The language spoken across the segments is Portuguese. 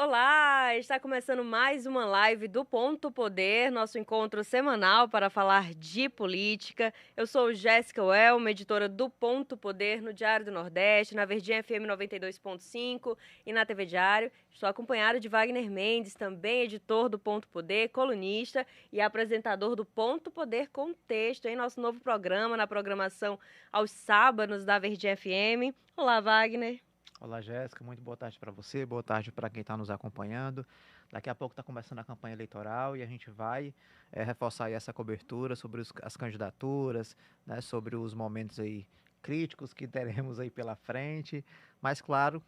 Olá, está começando mais uma live do Ponto Poder, nosso encontro semanal para falar de política. Eu sou Jéssica Welma, editora do Ponto Poder no Diário do Nordeste, na Verdinha FM 92.5 e na TV Diário. Estou acompanhada de Wagner Mendes, também editor do Ponto Poder, colunista e apresentador do Ponto Poder Contexto, em nosso novo programa, na programação aos sábados da Verdinha FM. Olá, Wagner. Olá, Jéssica, muito boa tarde para você, boa tarde para quem está nos acompanhando. Daqui a pouco está começando a campanha eleitoral e a gente vai reforçar aí essa cobertura sobre as candidaturas, né, sobre os momentos aí críticos que teremos aí pela frente. Mas, claro,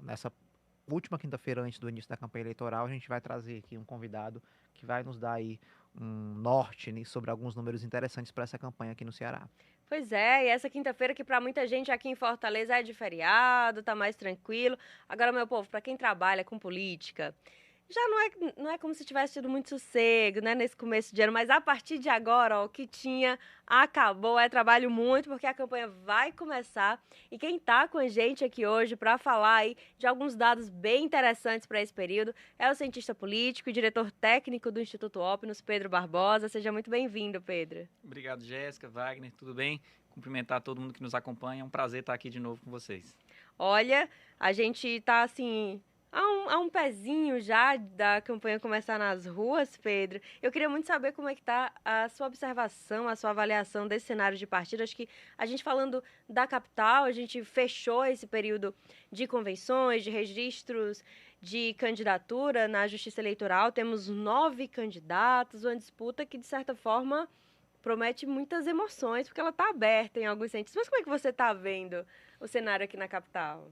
nessa última quinta-feira antes do início da campanha eleitoral, a gente vai trazer aqui um convidado que vai nos dar aí um norte, né, sobre alguns números interessantes para essa campanha aqui no Ceará. Pois é, e essa quinta-feira que para muita gente aqui em Fortaleza é de feriado, tá mais tranquilo. Agora, meu povo, para quem trabalha com política, já não é como se tivesse tido muito sossego, né, nesse começo de ano, mas a partir de agora, ó, o que tinha acabou, é trabalho muito, porque a campanha vai começar. E quem tá com a gente aqui hoje para falar aí de alguns dados bem interessantes para esse período é o cientista político e diretor técnico do Instituto Opnus, Pedro Barbosa. Seja muito bem-vindo, Pedro. Obrigado, Jéssica, Wagner, tudo bem? Cumprimentar todo mundo que nos acompanha, é um prazer estar aqui de novo com vocês. Olha, a gente tá assim, há um pezinho já da campanha começar nas ruas, Pedro. Eu queria muito saber como é que tá a sua observação, a sua avaliação desse cenário de partido. Acho que a gente falando da capital, a gente fechou esse período de convenções, de registros de candidatura na Justiça Eleitoral. Temos 9 candidatos, uma disputa que, de certa forma, promete muitas emoções, porque ela está aberta em alguns sentidos. Mas como é que você está vendo o cenário aqui na capital?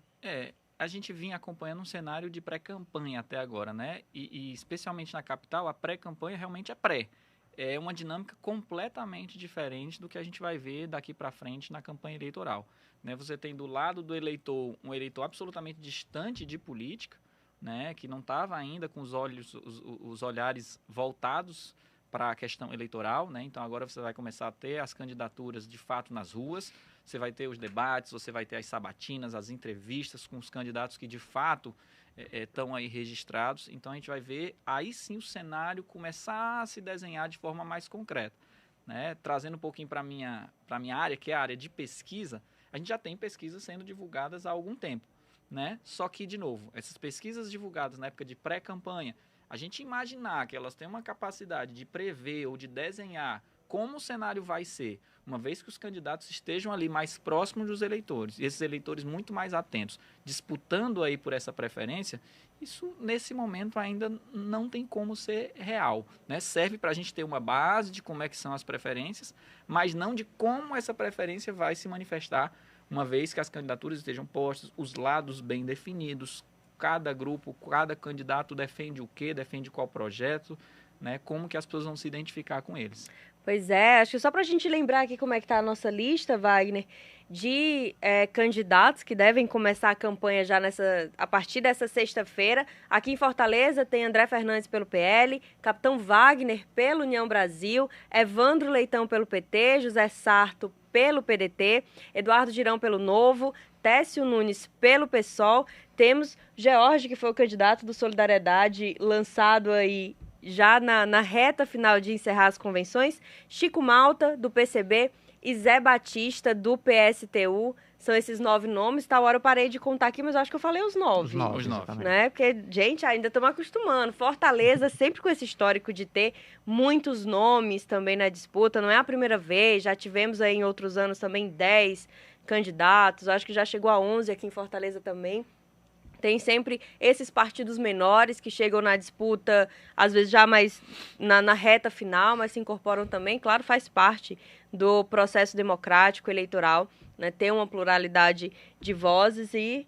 A gente vinha acompanhando um cenário de pré-campanha até agora, né? E especialmente na capital, a pré-campanha realmente é pré. É uma dinâmica completamente diferente do que a gente vai ver daqui para frente na campanha eleitoral, né? Você tem do lado do eleitor um eleitor absolutamente distante de política, né? Que não estava ainda com os olhares voltados para a questão eleitoral, né? Então agora você vai começar a ter as candidaturas de fato nas ruas, você vai ter os debates, você vai ter as sabatinas, as entrevistas com os candidatos que de fato estão aí registrados. Então a gente vai ver aí sim o cenário começar a se desenhar de forma mais concreta, né? Trazendo um pouquinho para a minha área, que é a área de pesquisa, a gente já tem pesquisas sendo divulgadas há algum tempo, né? Só que, de novo, essas pesquisas divulgadas na época de pré-campanha, a gente imaginar que elas têm uma capacidade de prever ou de desenhar como o cenário vai ser, uma vez que os candidatos estejam ali mais próximos dos eleitores, e esses eleitores muito mais atentos, disputando aí por essa preferência, isso nesse momento ainda não tem como ser real, né? Serve para a gente ter uma base de como é que são as preferências, mas não de como essa preferência vai se manifestar, uma vez que as candidaturas estejam postas, os lados bem definidos, cada grupo, cada candidato defende o quê, defende qual projeto, né? Como que as pessoas vão se identificar com eles. Pois é, acho que só para a gente lembrar aqui como é que está a nossa lista, Wagner, de candidatos que devem começar a campanha já a partir dessa sexta-feira. Aqui em Fortaleza tem André Fernandes pelo PL, Capitão Wagner pelo União Brasil, Evandro Leitão pelo PT, José Sarto pelo PDT, Eduardo Girão pelo Novo, Técio Nunes pelo PSOL. Temos George, que foi o candidato do Solidariedade, lançado aí já na reta final de encerrar as convenções, Chico Malta, do PCB, e Zé Batista, do PSTU. São esses 9 nomes. Tal hora eu parei de contar aqui, mas eu acho que eu falei os 9. Os nove. Né? Porque, gente, ainda estamos acostumando. Fortaleza, sempre com esse histórico de ter muitos nomes também na disputa. Não é a primeira vez, já tivemos aí em outros anos também 10 candidatos. Acho que já chegou a 11 aqui em Fortaleza também. Tem sempre esses partidos menores que chegam na disputa, às vezes já mais na reta final, mas se incorporam também. Claro, faz parte do processo democrático eleitoral, né? Ter uma pluralidade de vozes e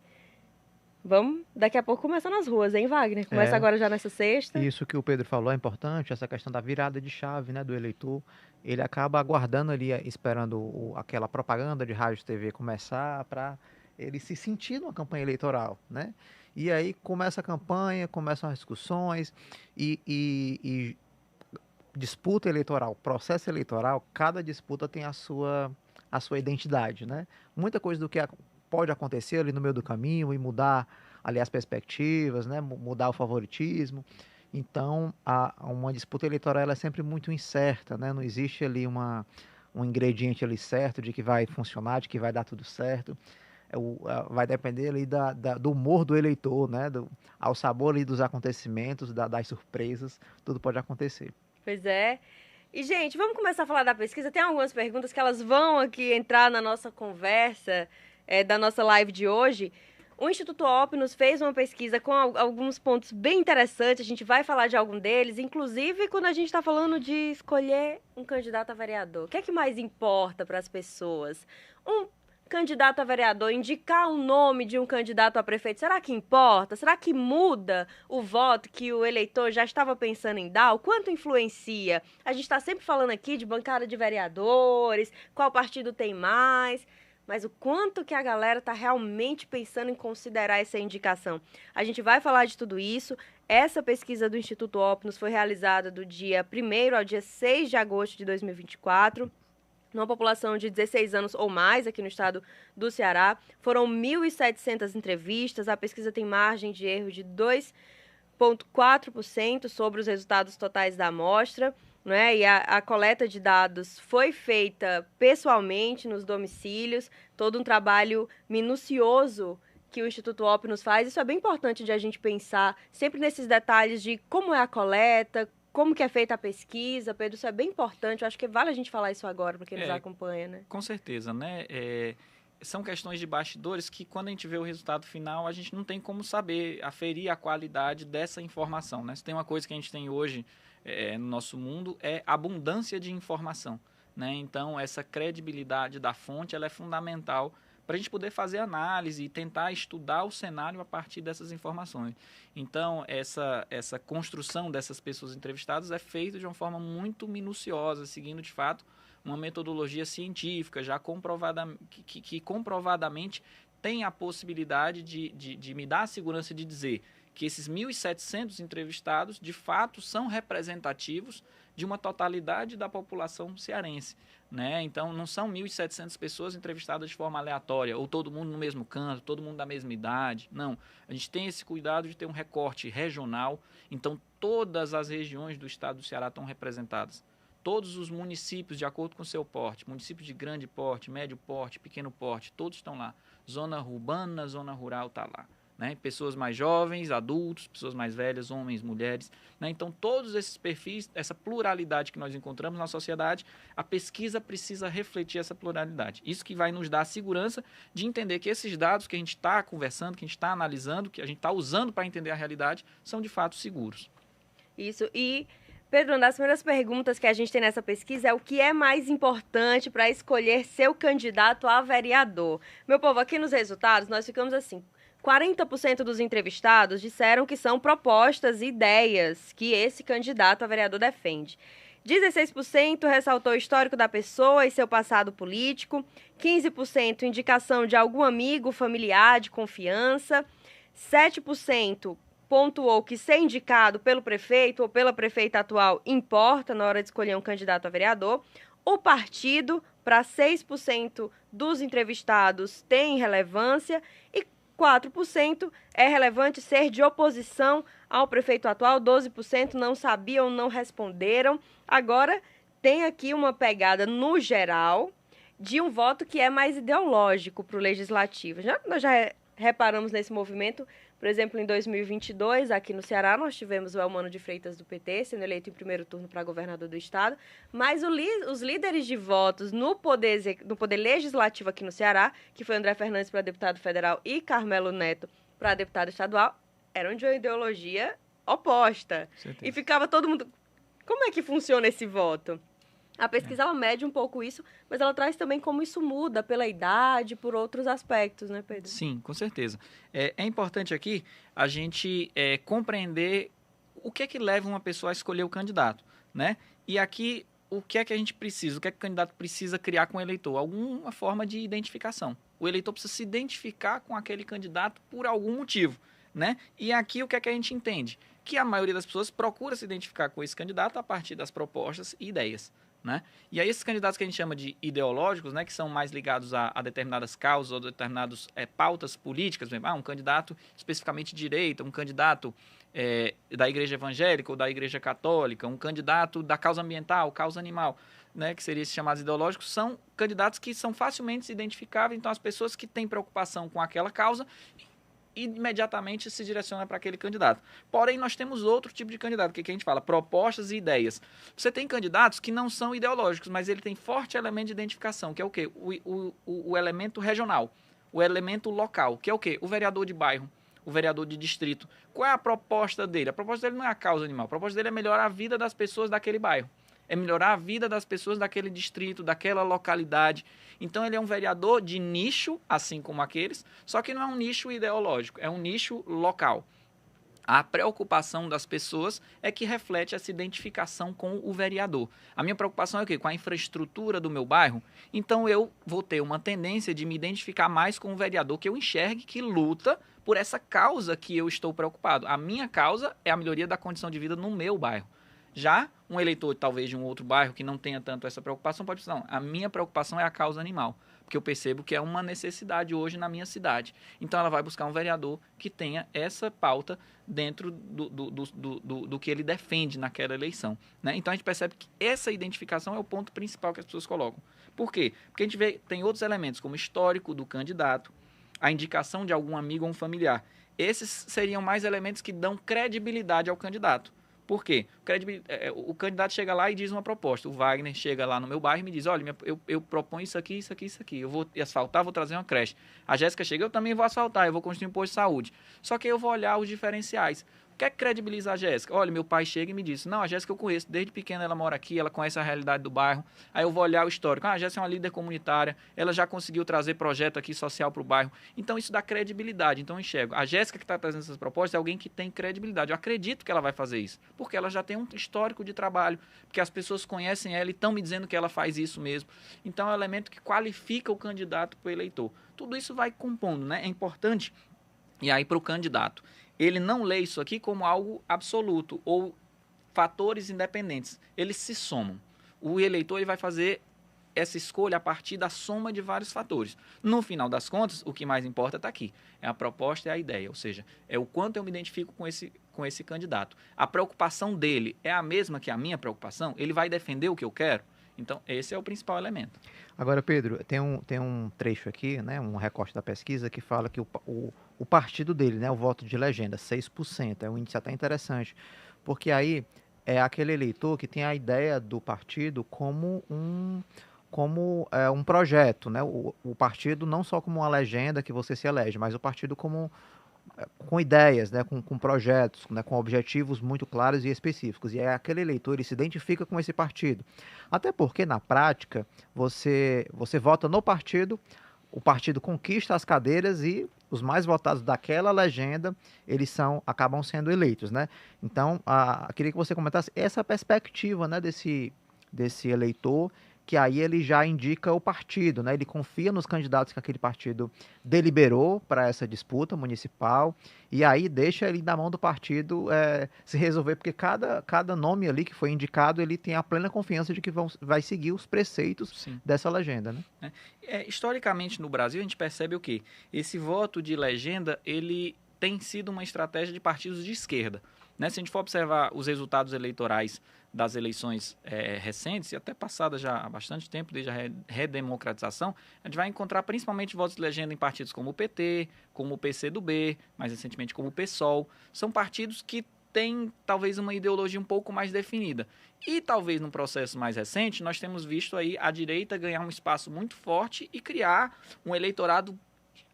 vamos daqui a pouco começar nas ruas, hein, Wagner? Começa agora já nessa sexta. Isso que o Pedro falou é importante, essa questão da virada de chave, né, do eleitor. Ele acaba aguardando ali, esperando aquela propaganda de rádio e TV começar para ele se sentir numa campanha eleitoral, né? E aí começa a campanha, começam as discussões e disputa eleitoral, processo eleitoral, cada disputa tem a sua identidade, né? Muita coisa do que pode acontecer ali no meio do caminho e mudar ali as perspectivas, né? Mudar o favoritismo. Então, uma disputa eleitoral ela é sempre muito incerta, né? Não existe ali um ingrediente ali certo de que vai funcionar, de que vai dar tudo certo. Vai depender ali do humor do eleitor, né? Ao sabor ali dos acontecimentos, das surpresas, tudo pode acontecer. Pois é. E, gente, vamos começar a falar da pesquisa. Tem algumas perguntas que elas vão aqui entrar na nossa conversa, da nossa live de hoje. O Instituto Opnus fez uma pesquisa com alguns pontos bem interessantes. A gente vai falar de algum deles, inclusive quando a gente está falando de escolher um candidato a vereador. O que é que mais importa para as pessoas? Um candidato a vereador, indicar um nome de um candidato a prefeito, será que importa? Será que muda o voto que o eleitor já estava pensando em dar? O quanto influencia? A gente está sempre falando aqui de bancada de vereadores, qual partido tem mais, mas o quanto que a galera está realmente pensando em considerar essa indicação? A gente vai falar de tudo isso. Essa pesquisa do Instituto Opnus foi realizada do dia 1º ao dia 6 de agosto de 2024. Numa população de 16 anos ou mais aqui no estado do Ceará. Foram 1.700 entrevistas, a pesquisa tem margem de erro de 2,4% sobre os resultados totais da amostra, né? E a coleta de dados foi feita pessoalmente nos domicílios, todo um trabalho minucioso que o Instituto Opnus faz. Isso é bem importante de a gente pensar sempre nesses detalhes de como é a coleta, como que é feita a pesquisa, Pedro, isso é bem importante. Eu acho que vale a gente falar isso agora para quem nos acompanha, né? Com certeza, né? São questões de bastidores que, quando a gente vê o resultado final, a gente não tem como saber, aferir a qualidade dessa informação, né? Se tem uma coisa que a gente tem hoje no nosso mundo, é abundância de informação, né? Então, essa credibilidade da fonte, ela é fundamental para a gente poder fazer análise e tentar estudar o cenário a partir dessas informações. Então, essa construção dessas pessoas entrevistadas é feita de uma forma muito minuciosa, seguindo, de fato, uma metodologia científica, já que comprovadamente tem a possibilidade de me dar a segurança de dizer que esses 1.700 entrevistados, de fato, são representativos de uma totalidade da população cearense, né? Então, não são 1.700 pessoas entrevistadas de forma aleatória, ou todo mundo no mesmo canto, todo mundo da mesma idade. Não, a gente tem esse cuidado de ter um recorte regional, então todas as regiões do estado do Ceará estão representadas. Todos os municípios, de acordo com o seu porte, municípios de grande porte, médio porte, pequeno porte, todos estão lá. Zona urbana, zona rural está lá. Né? Pessoas mais jovens, adultos, pessoas mais velhas, homens, mulheres. Né? Então, todos esses perfis, essa pluralidade que nós encontramos na sociedade, a pesquisa precisa refletir essa pluralidade. Isso que vai nos dar a segurança de entender que esses dados que a gente está conversando, que a gente está analisando, que a gente está usando para entender a realidade, são de fato seguros. Isso. E, Pedro, uma das primeiras perguntas que a gente tem nessa pesquisa é o que é mais importante para escolher seu candidato a vereador. Meu povo, aqui nos resultados nós ficamos assim: 40% dos entrevistados disseram que são propostas e ideias que esse candidato a vereador defende. 16% ressaltou o histórico da pessoa e seu passado político. 15% indicação de algum amigo, familiar, de confiança. 7% pontuou que ser indicado pelo prefeito ou pela prefeita atual importa na hora de escolher um candidato a vereador. O partido, para 6% dos entrevistados, tem relevância e 4% é relevante ser de oposição ao prefeito atual, 12% não sabiam, não responderam. Agora, tem aqui uma pegada no geral de um voto que é mais ideológico para o legislativo. Nós já reparamos nesse movimento, por exemplo, em 2022, aqui no Ceará, nós tivemos o Elmano de Freitas do PT, sendo eleito em primeiro turno para governador do estado, mas os líderes de votos no poder legislativo aqui no Ceará, que foi André Fernandes para deputado federal e Carmelo Neto para deputado estadual, eram de uma ideologia oposta. E ficava todo mundo... Como é que funciona esse voto? A pesquisa ela mede um pouco isso, mas ela traz também como isso muda pela idade, por outros aspectos, né, Pedro? Sim, com certeza. É importante aqui a gente compreender o que é que leva uma pessoa a escolher o candidato, né? E aqui, o que é que a gente precisa? O que é que o candidato precisa criar com o eleitor? Alguma forma de identificação. O eleitor precisa se identificar com aquele candidato por algum motivo, né? E aqui o que é que a gente entende? Que a maioria das pessoas procura se identificar com esse candidato a partir das propostas e ideias. né? E aí esses candidatos que a gente chama de ideológicos, né, que são mais ligados a determinadas causas ou determinadas pautas políticas, por exemplo, um candidato especificamente de direita, um candidato da igreja evangélica ou da igreja católica, um candidato da causa ambiental, causa animal, né, que seriam esses chamados ideológicos, são candidatos que são facilmente identificáveis. Então as pessoas que têm preocupação com aquela causa imediatamente se direciona para aquele candidato. Porém, nós temos outro tipo de candidato, que a gente fala propostas e ideias. Você tem candidatos que não são ideológicos, mas ele tem forte elemento de identificação, que é o quê? O elemento regional, o elemento local, que é o quê? O vereador de bairro, o vereador de distrito. Qual é a proposta dele? A proposta dele não é a causa animal, a proposta dele é melhorar a vida das pessoas daquele bairro. É melhorar a vida das pessoas daquele distrito, daquela localidade. Então, ele é um vereador de nicho, assim como aqueles, só que não é um nicho ideológico, é um nicho local. A preocupação das pessoas é que reflete essa identificação com o vereador. A minha preocupação é o quê? Com a infraestrutura do meu bairro. Então, eu vou ter uma tendência de me identificar mais com o vereador que eu enxergue que luta por essa causa que eu estou preocupado. A minha causa é a melhoria da condição de vida no meu bairro. Já um eleitor, talvez, de um outro bairro que não tenha tanto essa preocupação, pode dizer, não, a minha preocupação é a causa animal, porque eu percebo que é uma necessidade hoje na minha cidade. Então, ela vai buscar um vereador que tenha essa pauta dentro do que ele defende naquela eleição, né? Então, a gente percebe que essa identificação é o ponto principal que as pessoas colocam. Por quê? Porque a gente vê, tem outros elementos, como o histórico do candidato, a indicação de algum amigo ou um familiar. Esses seriam mais elementos que dão credibilidade ao candidato. Por quê? O candidato chega lá e diz uma proposta. O Wagner chega lá no meu bairro e me diz, olha, eu proponho isso aqui, isso aqui, isso aqui. Eu vou asfaltar, vou trazer uma creche. A Jéssica chega, eu também vou asfaltar, eu vou construir um posto de saúde. Só que eu vou olhar os diferenciais. O que é que credibiliza a Jéssica? Olha, meu pai chega e me diz, não, a Jéssica eu conheço, desde pequena ela mora aqui, ela conhece a realidade do bairro. Aí eu vou olhar o histórico. A Jéssica é uma líder comunitária, ela já conseguiu trazer projeto aqui social para o bairro. Então isso dá credibilidade. Então eu enxergo. A Jéssica que está trazendo essas propostas é alguém que tem credibilidade. Eu acredito que ela vai fazer isso, porque ela já tem um histórico de trabalho, porque as pessoas conhecem ela e estão me dizendo que ela faz isso mesmo. Então é um elemento que qualifica o candidato para o eleitor. Tudo isso vai compondo, né? É importante. E aí para o candidato, ele não lê isso aqui como algo absoluto ou fatores independentes. Eles se somam. O eleitor ele vai fazer essa escolha a partir da soma de vários fatores. No final das contas, o que mais importa está aqui. É a proposta e a ideia, ou seja, é o quanto eu me identifico com esse candidato. A preocupação dele é a mesma que a minha preocupação? Ele vai defender o que eu quero? Então, esse é o principal elemento. Agora, Pedro, tem um trecho aqui, né, um recorte da pesquisa que fala que o partido dele, né, o voto de legenda, 6%, é um índice até interessante, porque aí é aquele eleitor que tem a ideia do partido como um projeto, né, o partido não só como uma legenda que você se elege, mas o partido com ideias, né, com projetos, né, com objetivos muito claros e específicos. E aí aquele eleitor ele se identifica com esse partido. Até porque, na prática, você vota no partido, o partido conquista as cadeiras e os mais votados daquela legenda, eles acabam sendo eleitos, né? Então, queria que você comentasse essa perspectiva, né, desse eleitor, que aí ele já indica o partido, né? Ele confia nos candidatos que aquele partido deliberou para essa disputa municipal e aí deixa ele na mão do partido se resolver, porque cada nome ali que foi indicado, ele tem a plena confiança de que vai seguir os preceitos Sim. dessa legenda, né? Historicamente no Brasil a gente percebe o quê? Esse voto de legenda, ele tem sido uma estratégia de partidos de esquerda, né? Se a gente for observar os resultados eleitorais das eleições recentes, e até passadas já há bastante tempo, desde a redemocratização, a gente vai encontrar principalmente votos de legenda em partidos como o PT, como o PCdoB, mais recentemente como o PSOL. São partidos que têm talvez uma ideologia um pouco mais definida. E talvez num processo mais recente, nós temos visto aí a direita ganhar um espaço muito forte e criar um eleitorado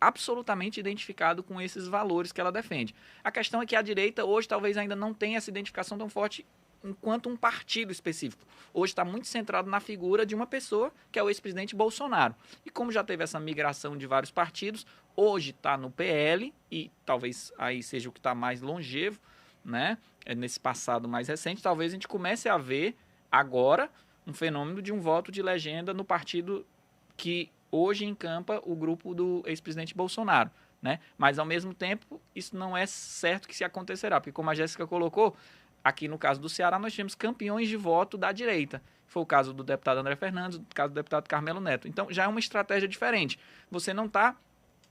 absolutamente identificado com esses valores que ela defende. A questão é que a direita hoje talvez ainda não tenha essa identificação tão forte enquanto um partido específico. Hoje está muito centrado na figura de uma pessoa, que é o ex-presidente Bolsonaro. E como já teve essa migração de vários partidos, hoje está no PL, e talvez aí seja o que está mais longevo, né? Nesse passado mais recente, talvez a gente comece a ver agora um fenômeno de um voto de legenda no partido que hoje encampa o grupo do ex-presidente Bolsonaro, né? Mas, ao mesmo tempo, isso não é certo que se acontecerá, porque como a Jéssica colocou, Aqui no caso do Ceará, nós tivemos campeões de voto da direita. Foi o caso do deputado André Fernandes, o caso do deputado Carmelo Neto. Então, já é uma estratégia diferente. Você não está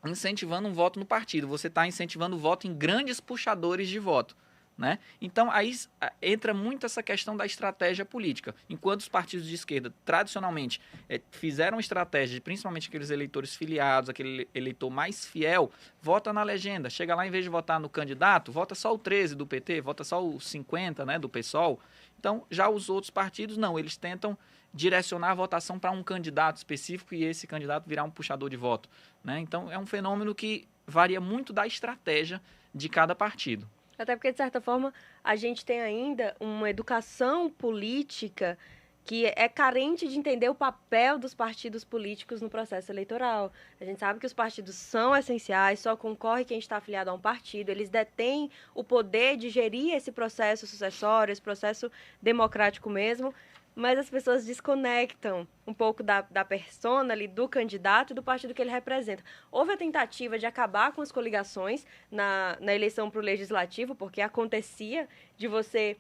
incentivando um voto no partido, você está incentivando o voto em grandes puxadores de voto. Né? Então, aí entra muito essa questão da estratégia política. Enquanto os partidos de esquerda, tradicionalmente, fizeram estratégia, principalmente aqueles eleitores filiados, aquele eleitor mais fiel, vota na legenda. Chega lá, em vez de votar no candidato, vota só o 13 do PT, vota só o 50, né, do PSOL. Então, já os outros partidos, não. Eles tentam direcionar a votação para um candidato específico e esse candidato virar um puxador de voto. Né? Então, é um fenômeno que varia muito da estratégia de cada partido. Até porque, de certa forma, a gente tem ainda uma educação política que é carente de entender o papel dos partidos políticos no processo eleitoral. A gente sabe que os partidos são essenciais, só concorre quem está afiliado a um partido, eles detêm o poder de gerir esse processo sucessório, esse processo democrático mesmo, mas as pessoas desconectam um pouco da persona ali, do candidato e do partido que ele representa. Houve a tentativa de acabar com as coligações na eleição para o legislativo, porque acontecia de você,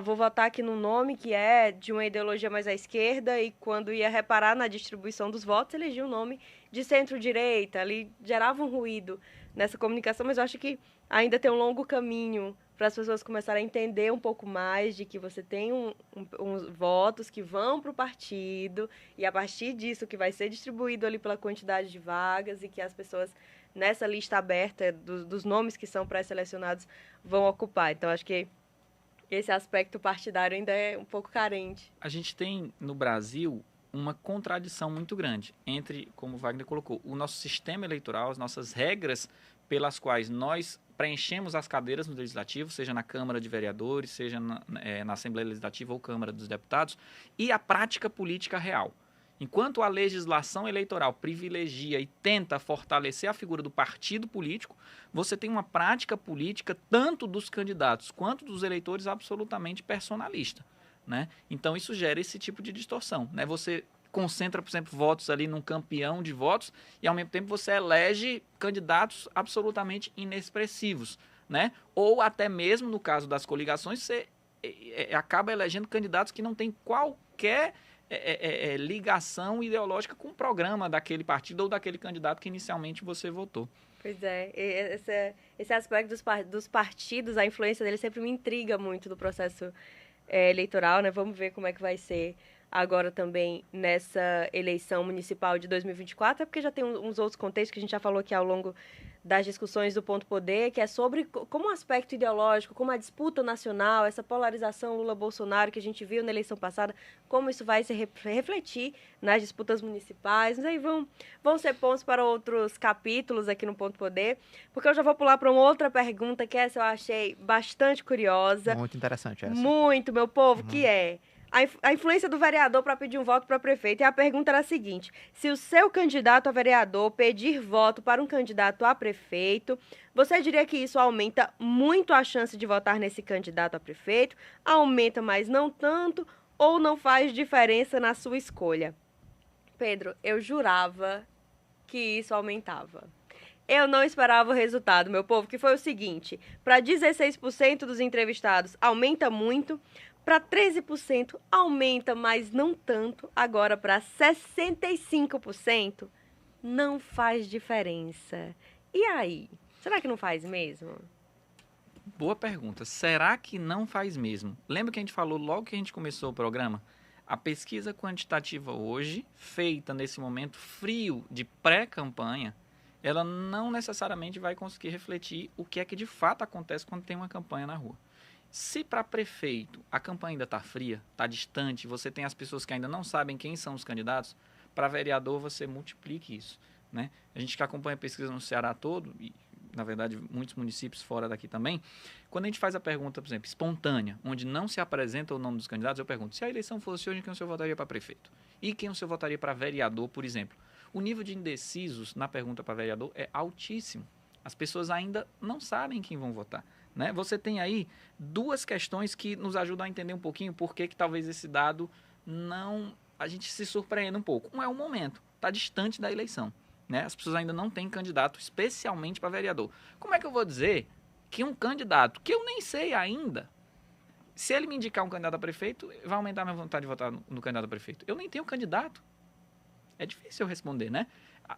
vou votar aqui num nome que é de uma ideologia mais à esquerda, e quando ia reparar na distribuição dos votos, elegia um nome de centro-direita, ali gerava um ruído nessa comunicação, mas eu acho que ainda tem um longo caminho para as pessoas começarem a entender um pouco mais de que você tem uns votos que vão para o partido e a partir disso que vai ser distribuído ali pela quantidade de vagas e que as pessoas nessa lista aberta dos nomes que são pré-selecionados vão ocupar. Então, acho que esse aspecto partidário ainda é um pouco carente. A gente tem no Brasil uma contradição muito grande entre, como o Wagner colocou, o nosso sistema eleitoral, as nossas regras pelas quais nós preenchemos as cadeiras no Legislativo, seja na Câmara de Vereadores, seja na Assembleia Legislativa ou Câmara dos Deputados, e a prática política real. Enquanto a legislação eleitoral privilegia e tenta fortalecer a figura do partido político, você tem uma prática política tanto dos candidatos quanto dos eleitores absolutamente personalista. Né? Então, isso gera esse tipo de distorção. Né? Você concentra, por exemplo, votos ali num campeão de votos e, ao mesmo tempo, você elege candidatos absolutamente inexpressivos. Né? Ou até mesmo, no caso das coligações, você acaba elegendo candidatos que não têm qualquer ligação ideológica com o programa daquele partido ou daquele candidato que inicialmente você votou. Pois é, esse aspecto dos partidos, a influência deles sempre me intriga muito do processo eleitoral, né? Vamos ver como é que vai ser agora também nessa eleição municipal de 2024, porque já tem uns outros contextos que a gente já falou aqui ao longo das discussões do Ponto Poder, que é sobre como o aspecto ideológico, como a disputa nacional, essa polarização Lula-Bolsonaro que a gente viu na eleição passada, como isso vai se refletir nas disputas municipais. Mas aí vão ser pontos para outros capítulos aqui no Ponto Poder, porque eu já vou pular para uma outra pergunta, que essa eu achei bastante curiosa. Muito interessante essa. Muito, meu povo, que é a influência do vereador para pedir um voto para prefeito. E a pergunta era a seguinte: se o seu candidato a vereador pedir voto para um candidato a prefeito, você diria que isso aumenta muito a chance de votar nesse candidato a prefeito? Aumenta, mas não tanto? Ou não faz diferença na sua escolha? Pedro, eu jurava que isso aumentava. Eu não esperava o resultado, meu povo, que foi o seguinte: para 16% dos entrevistados aumenta muito, para 13% aumenta, mas não tanto. Agora, para 65% não faz diferença. E aí? Será que não faz mesmo? Boa pergunta. Será que não faz mesmo? Lembra que a gente falou logo que a gente começou o programa? A pesquisa quantitativa hoje, feita nesse momento frio de pré-campanha, ela não necessariamente vai conseguir refletir o que é que de fato acontece quando tem uma campanha na rua. Se para prefeito a campanha ainda está fria, está distante, você tem as pessoas que ainda não sabem quem são os candidatos, para vereador você multiplique isso. Né? A gente que acompanha a pesquisa no Ceará todo, e na verdade muitos municípios fora daqui também, quando a gente faz a pergunta, por exemplo, espontânea, onde não se apresenta o nome dos candidatos, eu pergunto: se a eleição fosse hoje, quem o senhor votaria para prefeito? E quem o senhor votaria para vereador, por exemplo? O nível de indecisos na pergunta para vereador é altíssimo. As pessoas ainda não sabem quem vão votar. Né? Você tem aí duas questões que nos ajudam a entender um pouquinho por que talvez esse dado não... a gente se surpreenda um pouco. Um é o momento, está distante da eleição. Né? As pessoas ainda não têm candidato especialmente para vereador. Como é que eu vou dizer que um candidato que eu nem sei ainda Se ele me indicar um candidato a prefeito, vai aumentar a minha vontade de votar no candidato a prefeito. Eu nem tenho candidato. É difícil eu responder, né?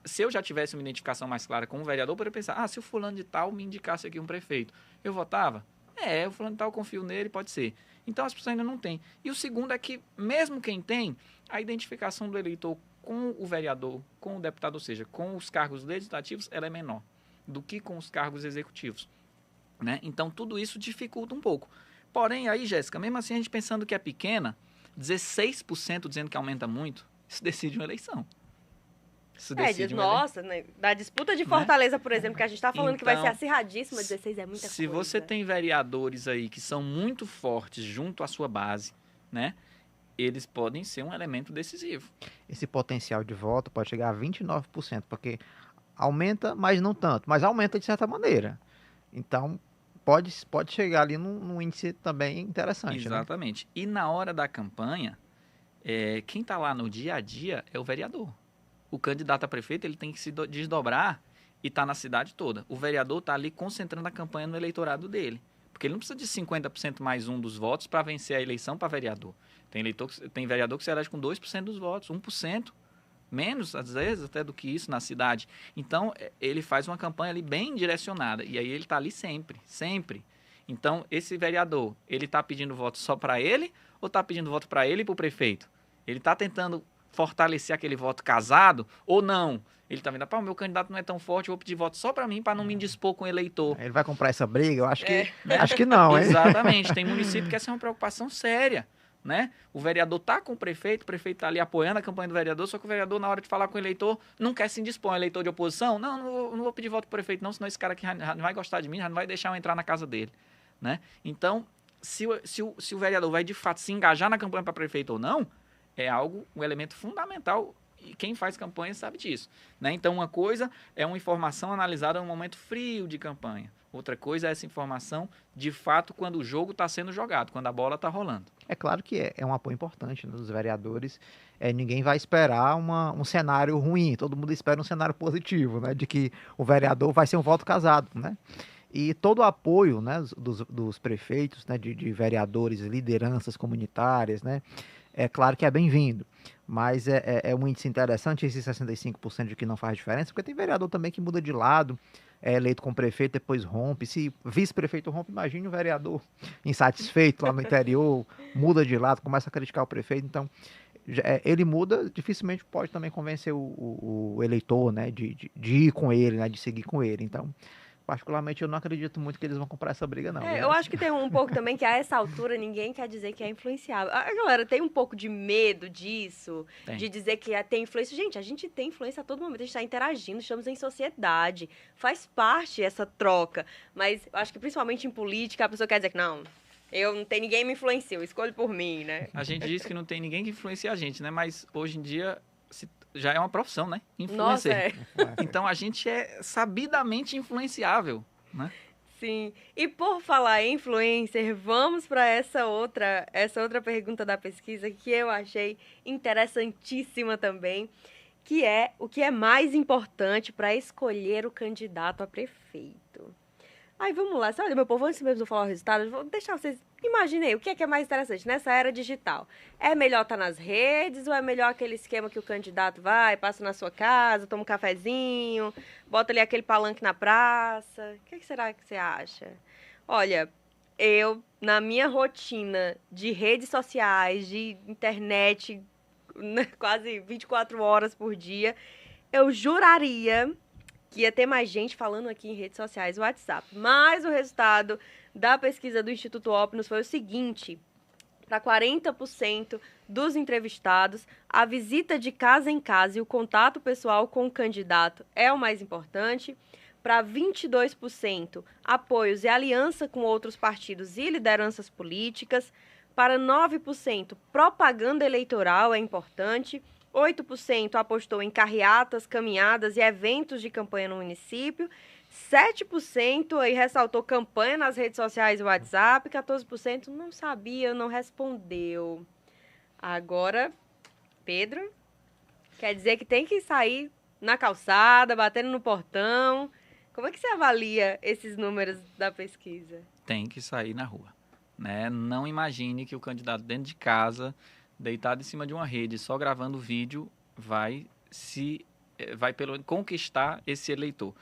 Se eu já tivesse uma identificação mais clara com um vereador, eu poderia pensar, se o fulano de tal me indicasse aqui um prefeito, eu votava? O fulano de tal, eu confio nele, pode ser. Então, as pessoas ainda não têm. E o segundo é que, mesmo quem tem, a identificação do eleitor com o vereador, com o deputado, ou seja, com os cargos legislativos, ela é menor do que com os cargos executivos, né? Então, tudo isso dificulta um pouco. Porém, aí, Jéssica, mesmo assim, a gente pensando que é pequena, 16% dizendo que aumenta muito, isso decide uma eleição. Nossa, né? Da disputa de Fortaleza, por exemplo, que a gente está falando que vai ser acirradíssima, 16 é muita coisa. Se você tem vereadores aí que são muito fortes junto à sua base, né? Eles podem ser um elemento decisivo. Esse potencial de voto pode chegar a 29%, porque aumenta, mas não tanto, mas aumenta de certa maneira. Então, pode chegar ali num índice também interessante. Exatamente. Né? E na hora da campanha, quem está lá no dia a dia é o vereador. O candidato a prefeito ele tem que se desdobrar e estar na cidade toda. O vereador está ali concentrando a campanha no eleitorado dele. Porque ele não precisa de 50% mais um dos votos para vencer a eleição para vereador. Tem vereador que se elege com 2% dos votos, 1%. Menos, às vezes, até do que isso na cidade. Então, ele faz uma campanha ali bem direcionada. E aí ele está ali sempre, sempre. Então, esse vereador, ele está pedindo voto só para ele ou está pedindo voto para ele e para o prefeito? Ele está tentando fortalecer aquele voto casado ou não? Ele está vendo, o meu candidato não é tão forte, eu vou pedir voto só para mim, para não me indispor com o eleitor. Ele vai comprar essa briga? Eu acho que não, hein? Exatamente. Tem município que essa é uma preocupação séria. Né? O vereador está com o prefeito está ali apoiando a campanha do vereador, só que o vereador, na hora de falar com o eleitor, não quer se indispor. Um eleitor de oposição, não vou pedir voto para o prefeito, não, senão esse cara aqui já não vai gostar de mim, já não vai deixar eu entrar na casa dele. Né? Então, se o vereador vai de fato se engajar na campanha para prefeito ou não, é um elemento fundamental. E quem faz campanha sabe disso. Né? Então, uma coisa é uma informação analisada num momento frio de campanha. Outra coisa é essa informação, de fato, quando o jogo está sendo jogado, quando a bola está rolando. É claro que é um apoio importante dos vereadores. Ninguém vai esperar um cenário ruim. Todo mundo espera um cenário positivo, né? De que o vereador vai ser um voto casado, né? E todo o apoio, né, dos prefeitos, né, de vereadores, lideranças comunitárias, né? É claro que é bem-vindo, mas é um índice interessante esse 65% de que não faz diferença, porque tem vereador também que muda de lado, é eleito como prefeito, depois rompe. Se vice-prefeito rompe, imagine um vereador insatisfeito lá no interior, muda de lado, começa a criticar o prefeito. Então, ele muda, dificilmente pode também convencer o eleitor, né, de ir com ele, né, de seguir com ele. Então, particularmente, eu não acredito muito que eles vão comprar essa briga, não. Eu acho que tem um pouco também que a essa altura ninguém quer dizer que é influenciável. A galera tem um pouco de medo disso, de dizer que tem influência. Gente, a gente tem influência a todo momento, a gente está interagindo, estamos em sociedade, faz parte essa troca. Mas eu acho que principalmente em política, a pessoa quer dizer que não tem ninguém me influencia, eu escolho por mim, né? A gente diz que não tem ninguém que influencia a gente, né? Mas hoje em dia já é uma profissão, né? Influencer. Nossa, Então a gente é sabidamente influenciável, né? Sim. E por falar em influencer, vamos para essa outra pergunta da pesquisa que eu achei interessantíssima também, que é o que é mais importante para escolher o candidato a prefeito. Aí vamos lá, olha, meu povo, antes mesmo de eu falar o resultado, vou deixar vocês. Imaginem o que é mais interessante nessa era digital. É melhor estar nas redes ou é melhor aquele esquema que o candidato vai, passa na sua casa, toma um cafezinho, bota ali aquele palanque na praça? O que será que você acha? Olha, eu, na minha rotina de redes sociais, de internet, quase 24 horas por dia, eu juraria que ia ter mais gente falando aqui em redes sociais, WhatsApp. Mas o resultado da pesquisa do Instituto Opnos foi o seguinte: para 40% dos entrevistados, a visita de casa em casa e o contato pessoal com o candidato é o mais importante. Para 22%, apoios e aliança com outros partidos e lideranças políticas. Para 9%, propaganda eleitoral é importante. 8% apostou em carreatas, caminhadas e eventos de campanha no município. 7% aí ressaltou campanha nas redes sociais e WhatsApp. 14% não sabia, não respondeu. Agora, Pedro, quer dizer que tem que sair na calçada, batendo no portão. Como é que você avalia esses números da pesquisa? Tem que sair na rua. né? Não imagine que o candidato dentro de casa, deitado em cima de uma rede, só gravando vídeo, vai conquistar esse eleitor.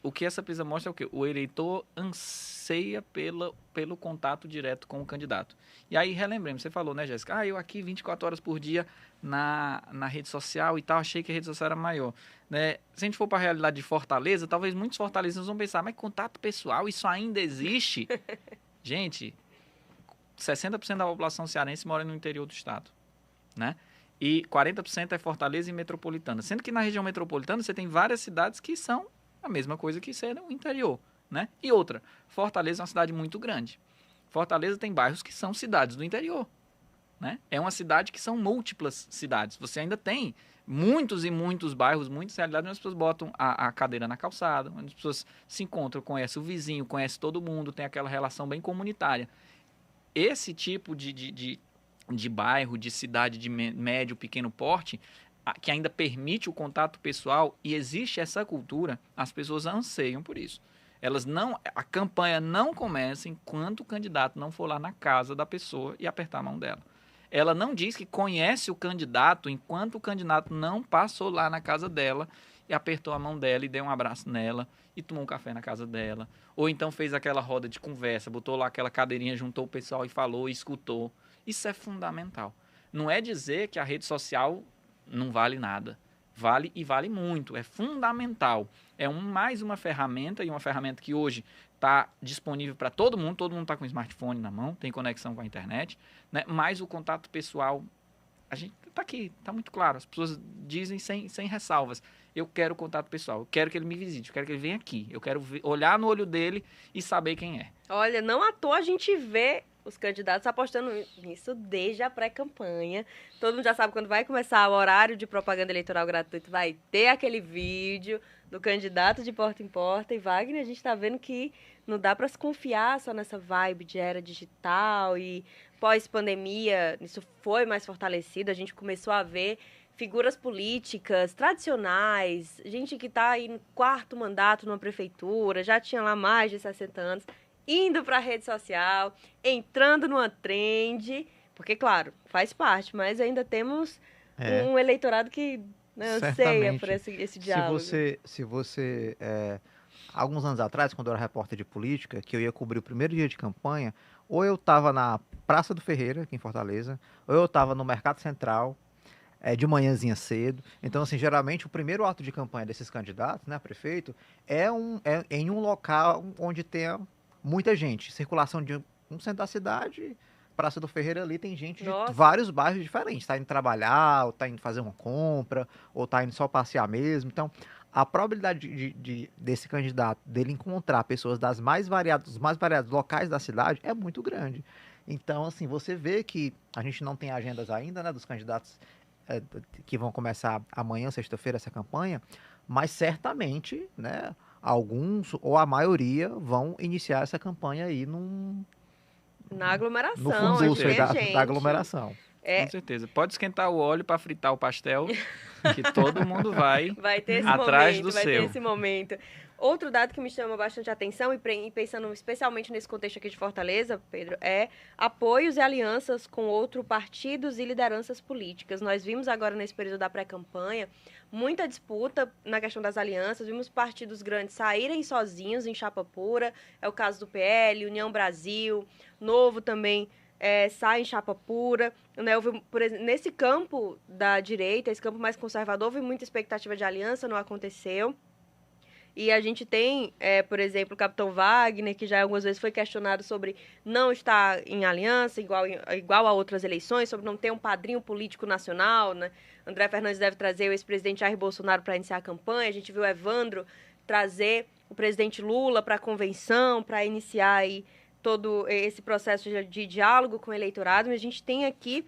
O que essa pesquisa mostra é o quê? O eleitor anseia pelo contato direto com o candidato. E aí, relembremos, você falou, né, Jéssica? Eu aqui 24 horas por dia na rede social e tal, achei que a rede social era maior. Né? Se a gente for para a realidade de Fortaleza, talvez muitos fortalezenses vão pensar, mas contato pessoal, isso ainda existe? Gente, 60% da população cearense mora no interior do estado, né? E 40% é Fortaleza e metropolitana. Sendo que na região metropolitana você tem várias cidades que são a mesma coisa que ser no interior, né? E outra, Fortaleza é uma cidade muito grande. Fortaleza tem bairros que são cidades do interior, né? É uma cidade que são múltiplas cidades. Você ainda tem muitos e muitos bairros, muitas realidades onde as pessoas botam a cadeira na calçada, onde as pessoas se encontram, conhecem o vizinho, conhecem todo mundo, tem aquela relação bem comunitária. Esse tipo de bairro, de cidade de médio, pequeno porte, que ainda permite o contato pessoal e existe essa cultura, as pessoas anseiam por isso. A campanha não começa enquanto o candidato não for lá na casa da pessoa e apertar a mão dela. Ela não diz que conhece o candidato enquanto o candidato não passou lá na casa dela e apertou a mão dela e deu um abraço nela e tomou um café na casa dela. Ou então fez aquela roda de conversa, botou lá aquela cadeirinha, juntou o pessoal e falou e escutou. Isso é fundamental. Não é dizer que a rede social não vale nada. Vale e vale muito. É fundamental. É mais uma ferramenta, e uma ferramenta que hoje está disponível para todo mundo está com o smartphone na mão, tem conexão com a internet, né? Mas o contato pessoal, a gente está aqui, está muito claro. As pessoas dizem sem ressalvas. Eu quero contato pessoal, eu quero que ele me visite, eu quero que ele venha aqui, eu quero olhar no olho dele e saber quem é. Olha, não à toa a gente vê os candidatos apostando nisso desde a pré-campanha. Todo mundo já sabe quando vai começar o horário de propaganda eleitoral gratuito, vai ter aquele vídeo do candidato de porta em porta. E Wagner, a gente está vendo que não dá para se confiar só nessa vibe de era digital e pós-pandemia, isso foi mais fortalecido. A gente começou a ver figuras políticas tradicionais, gente que está aí no 4º mandato numa prefeitura, já tinha lá mais de 60 anos, indo para a rede social, entrando numa trend, porque, claro, faz parte, mas ainda temos um eleitorado que anseia por esse diálogo. Se você alguns anos atrás, quando eu era repórter de política, que eu ia cobrir o primeiro dia de campanha, ou eu estava na Praça do Ferreira, aqui em Fortaleza, ou eu estava no Mercado Central, de manhãzinha cedo. Então, assim, geralmente o primeiro ato de campanha desses candidatos, né, prefeito, é em um local onde tenha muita gente. Circulação de um centro da cidade, Praça do Ferreira ali tem gente de vários bairros diferentes. Está indo trabalhar, ou está indo fazer uma compra, ou está indo só passear mesmo. Então, a probabilidade desse candidato, dele encontrar pessoas dos mais variados locais da cidade é muito grande. Então, assim, você vê que a gente não tem agendas ainda, né, dos candidatos que vão começar amanhã, sexta-feira, essa campanha, mas certamente, né, alguns ou a maioria vão iniciar essa campanha aí na aglomeração, no fundúcio da aglomeração. Com certeza. Pode esquentar o óleo para fritar o pastel, que todo mundo vai ter esse atrás momento, do vai seu. ter esse momento. Outro dado que me chama bastante atenção, e pensando especialmente nesse contexto aqui de Fortaleza, Pedro, é apoios e alianças com outros partidos e lideranças políticas. Nós vimos agora, nesse período da pré-campanha, muita disputa na questão das alianças. Vimos partidos grandes saírem sozinhos em chapa pura. É o caso do PL, União Brasil, Novo também sai em chapa pura. Né? Houve, nesse campo da direita, esse campo mais conservador, houve muita expectativa de aliança, não aconteceu. E a gente tem, por exemplo, o capitão Wagner, que já algumas vezes foi questionado sobre não estar em aliança, igual a outras eleições, sobre não ter um padrinho político nacional, né? André Fernandes deve trazer o ex-presidente Jair Bolsonaro para iniciar a campanha. A gente viu o Evandro trazer o presidente Lula para a convenção, para iniciar aí todo esse processo de diálogo com o eleitorado. Mas a gente tem aqui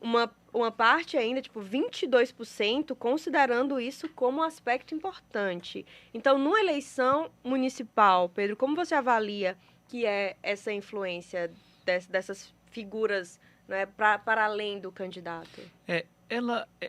uma parte ainda, tipo 22%, considerando isso como um aspecto importante. Então, numa eleição municipal, Pedro, como você avalia que é essa influência dessas figuras, né, para além do candidato?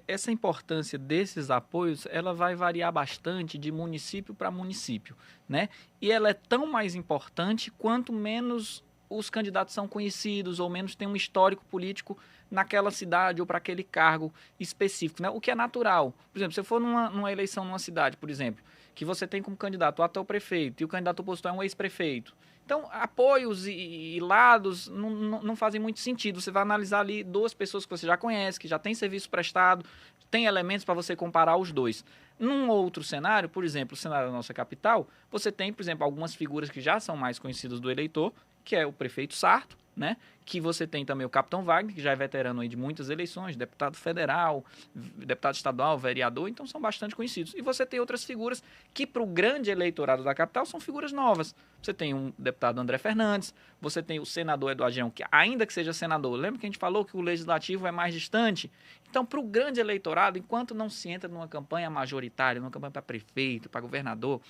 Essa importância desses apoios, ela vai variar bastante de município para município, né? E ela é tão mais importante quanto menos os candidatos são conhecidos, ou menos têm um histórico político naquela cidade ou para aquele cargo específico, né? O que é natural. Por exemplo, se eu for numa eleição numa cidade, por exemplo, que você tem como candidato o atual prefeito e o candidato opositor é um ex-prefeito. Então, apoios e lados não fazem muito sentido. Você vai analisar ali 2 pessoas que você já conhece, que já tem serviço prestado, tem elementos para você comparar os dois. Num outro cenário, por exemplo, o cenário da nossa capital, você tem, por exemplo, algumas figuras que já são mais conhecidas do eleitor, que é o prefeito Sarto, né? Que você tem também o Capitão Wagner, que já é veterano aí de muitas eleições, deputado federal, deputado estadual, vereador, então são bastante conhecidos. E você tem outras figuras que, para o grande eleitorado da capital, são figuras novas. Você tem um deputado André Fernandes, você tem o senador Eduardo Girão, que ainda que seja senador, lembra que a gente falou que o legislativo é mais distante? Então, para o grande eleitorado, enquanto não se entra numa campanha majoritária, numa campanha para prefeito, para governador,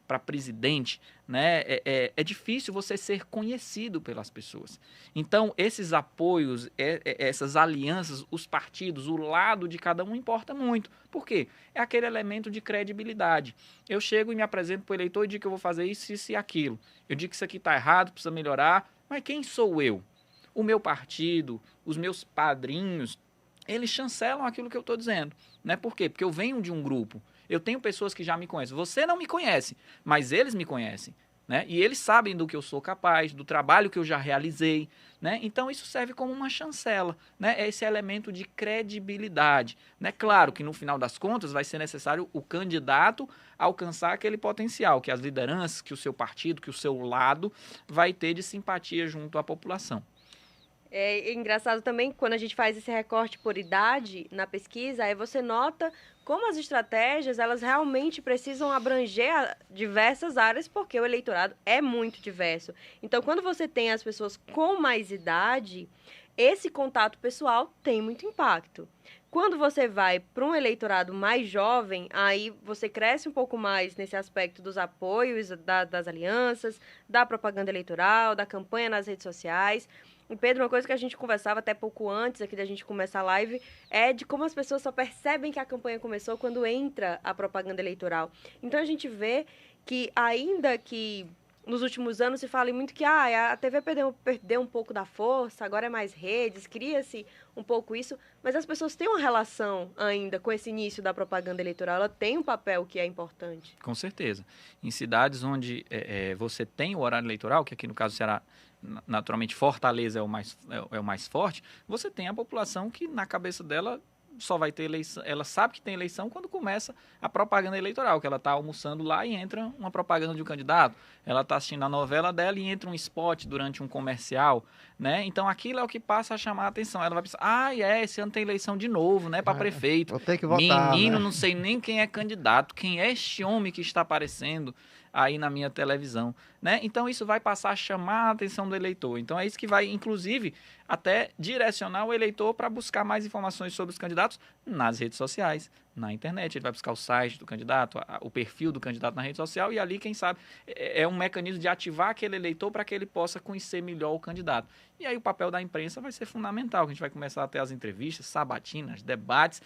para presidente, né, é difícil você ser conhecido pelas pessoas. Então, esses apoios, essas alianças, os partidos, o lado de cada um importa muito. Por quê? É aquele elemento de credibilidade. Eu chego e me apresento para o eleitor e digo que eu vou fazer isso e aquilo. Eu digo que isso aqui está errado, precisa melhorar, mas quem sou eu? O meu partido, os meus padrinhos, eles chancelam aquilo que eu estou dizendo. Né? Por quê? Porque eu venho de um grupo. Eu tenho pessoas que já me conhecem. Você não me conhece, mas eles me conhecem. Né? E eles sabem do que eu sou capaz, do trabalho que eu já realizei. Né? Então, isso serve como uma chancela. Né? É esse elemento de credibilidade. Né? Claro que, no final das contas, vai ser necessário o candidato alcançar aquele potencial que as lideranças, que o seu partido, que o seu lado vai ter de simpatia junto à população. É engraçado também quando a gente faz esse recorte por idade na pesquisa, aí você nota como as estratégias, elas realmente precisam abranger diversas áreas, porque o eleitorado é muito diverso. Então, quando você tem as pessoas com mais idade, esse contato pessoal tem muito impacto. Quando você vai para um eleitorado mais jovem, aí você cresce um pouco mais nesse aspecto dos apoios, das alianças, da propaganda eleitoral, da campanha nas redes sociais. E, Pedro, uma coisa que a gente conversava até pouco antes aqui da gente começar a live é de como as pessoas só percebem que a campanha começou quando entra a propaganda eleitoral. Então, a gente vê que, ainda que nos últimos anos se fala muito que a TV perdeu um pouco da força, agora é mais redes, cria-se um pouco isso, mas as pessoas têm uma relação ainda com esse início da propaganda eleitoral, ela tem um papel que é importante. Com certeza. Em cidades onde você tem o horário eleitoral, que aqui no caso será naturalmente Fortaleza é o mais forte, você tem a população que na cabeça dela só vai ter eleição, ela sabe que tem eleição quando começa a propaganda eleitoral, que ela está almoçando lá e entra uma propaganda de um candidato, ela está assistindo a novela dela e entra um spot durante um comercial, né? Então aquilo é o que passa a chamar a atenção. Ela vai pensar, esse ano tem eleição de novo, né, para prefeito. Vou ter que votar, menino, né? não sei nem quem é candidato, quem é este homem que está aparecendo aí na minha televisão, né? Então isso vai passar a chamar a atenção do eleitor. Então é isso que vai, inclusive, até direcionar o eleitor para buscar mais informações sobre os candidatos nas redes sociais, na internet. Ele vai buscar o site do candidato, o perfil do candidato na rede social e ali, quem sabe, é um mecanismo de ativar aquele eleitor para que ele possa conhecer melhor o candidato. E aí o papel da imprensa vai ser fundamental, que a gente vai começar a ter as entrevistas, sabatinas, debates,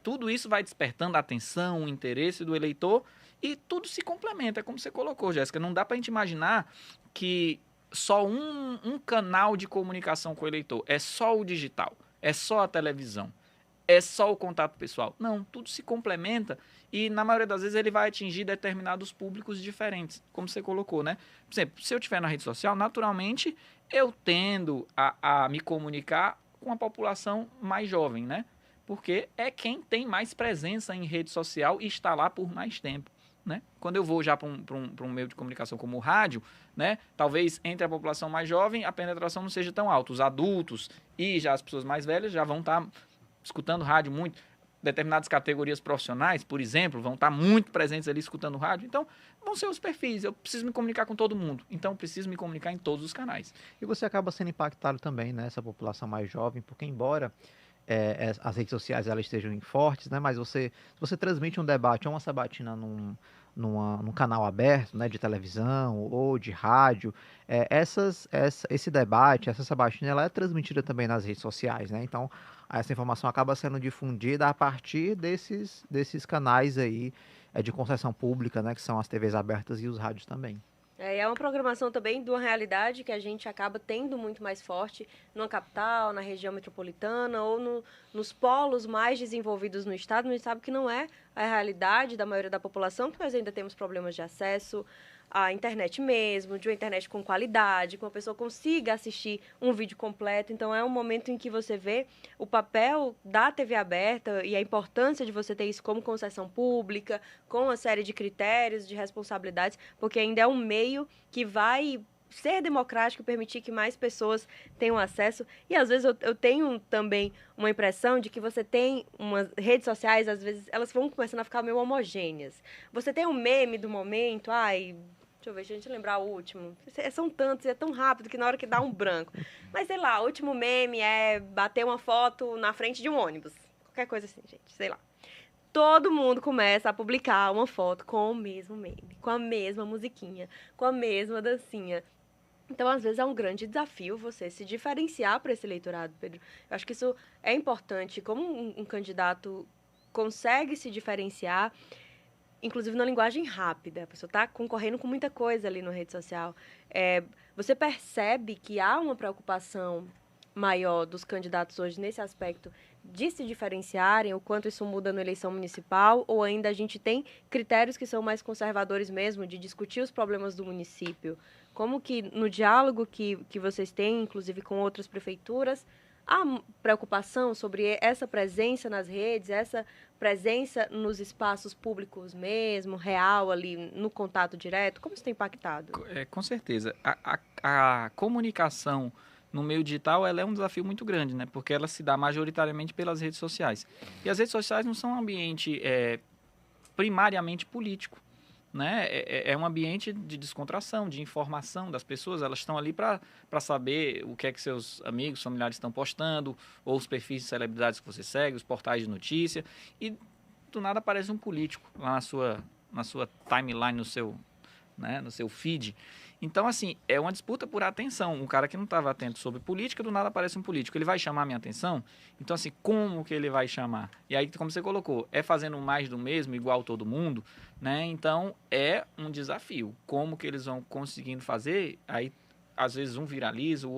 tudo isso vai despertando a atenção, o interesse do eleitor e tudo se complementa, é como você colocou, Jéssica. Não dá para a gente imaginar que só um canal de comunicação com o eleitor, é só o digital, é só a televisão, é só o contato pessoal. Não, tudo se complementa e, na maioria das vezes, ele vai atingir determinados públicos diferentes, como você colocou, né? Por exemplo, se eu estiver na rede social, naturalmente, eu tendo a me comunicar com a população mais jovem, né? Porque é quem tem mais presença em rede social e está lá por mais tempo. Né? Quando eu vou já para um meio de comunicação como o rádio, né? Talvez entre a população mais jovem a penetração não seja tão alta. Os adultos e já as pessoas mais velhas já vão estar escutando rádio muito. Determinadas categorias profissionais, por exemplo, vão estar muito presentes ali escutando rádio. Então, vão ser os perfis. Eu preciso me comunicar com todo mundo. Então, eu preciso me comunicar em todos os canais. E você acaba sendo impactado também nessa população mais jovem, porque embora as redes sociais elas estejam fortes, né? Mas se você transmite um debate ou uma sabatina num canal aberto, né, de televisão ou de rádio, esse debate, essa sabatina, ela é transmitida também nas redes sociais, né? Então, essa informação acaba sendo difundida a partir desses canais aí de concessão pública, né, que são as TVs abertas e os rádios também. É uma programação também de uma realidade que a gente acaba tendo muito mais forte numa capital, na região metropolitana ou nos polos mais desenvolvidos no estado. A gente sabe que não é a realidade da maioria da população, que nós ainda temos problemas de acesso à internet mesmo, de uma internet com qualidade, que uma pessoa consiga assistir um vídeo completo. Então, é um momento em que você vê o papel da TV aberta e a importância de você ter isso como concessão pública, com uma série de critérios, de responsabilidades, porque ainda é um meio que vai ser democrático, permitir que mais pessoas tenham acesso. E às vezes eu tenho também uma impressão de que você tem umas redes sociais, às vezes elas vão começando a ficar meio homogêneas. Você tem um meme do momento, deixa eu ver, deixa a gente lembrar o último. São tantos, é tão rápido que na hora que dá um branco. Mas sei lá, o último meme é bater uma foto na frente de um ônibus. Qualquer coisa assim, gente, sei lá. Todo mundo começa a publicar uma foto com o mesmo meme, com a mesma musiquinha, com a mesma dancinha. Então, às vezes, é um grande desafio você se diferenciar para esse eleitorado, Pedro. Eu acho que isso é importante. Como um candidato consegue se diferenciar, inclusive na linguagem rápida, a pessoa está concorrendo com muita coisa ali na rede social. Você percebe que há uma preocupação maior dos candidatos hoje nesse aspecto de se diferenciarem, o quanto isso muda na eleição municipal, ou ainda a gente tem critérios que são mais conservadores mesmo, de discutir os problemas do município? Como que no diálogo que vocês têm, inclusive com outras prefeituras, há preocupação sobre essa presença nas redes, essa presença nos espaços públicos mesmo, real ali, no contato direto? Como isso tem impactado? Com certeza. A comunicação no meio digital, ela é um desafio muito grande, né? Porque ela se dá majoritariamente pelas redes sociais. E as redes sociais não são um ambiente primariamente político, né? É um ambiente de descontração, de informação das pessoas. Elas estão ali para saber o que é que seus amigos, familiares estão postando, ou os perfis de celebridades que você segue, os portais de notícia. E do nada aparece um político lá na sua timeline, no seu feed. Então, assim, é uma disputa por atenção. Um cara que não estava atento sobre política, do nada aparece um político. Ele vai chamar a minha atenção? Então, assim, como que ele vai chamar? E aí, como você colocou, é fazendo mais do mesmo, igual todo mundo, né? Então, é um desafio. Como que eles vão conseguindo fazer? Aí, às vezes, um viraliza, o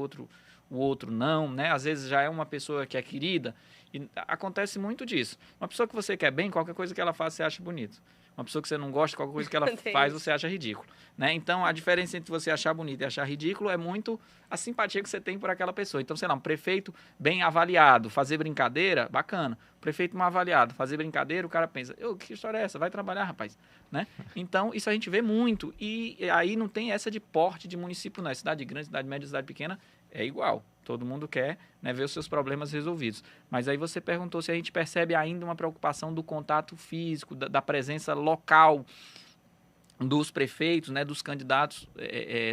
outro não, né? Às vezes já é uma pessoa que é querida. E acontece muito disso. Uma pessoa que você quer bem, qualquer coisa que ela faça, você acha bonito. Uma pessoa que você não gosta, qualquer coisa que ela faz, você acha ridículo, né? Então, a diferença entre você achar bonito e achar ridículo é muito a simpatia que você tem por aquela pessoa. Então, sei lá, um prefeito bem avaliado, fazer brincadeira, bacana. Prefeito mal avaliado, fazer brincadeira, o cara pensa, que história é essa? Vai trabalhar, rapaz, né? Então, isso a gente vê muito. E aí não tem essa de porte de município, não. É cidade grande, cidade média, cidade pequena, é igual. Todo mundo quer, né, ver os seus problemas resolvidos. Mas aí você perguntou se a gente percebe ainda uma preocupação do contato físico, da presença local dos prefeitos, né, dos candidatos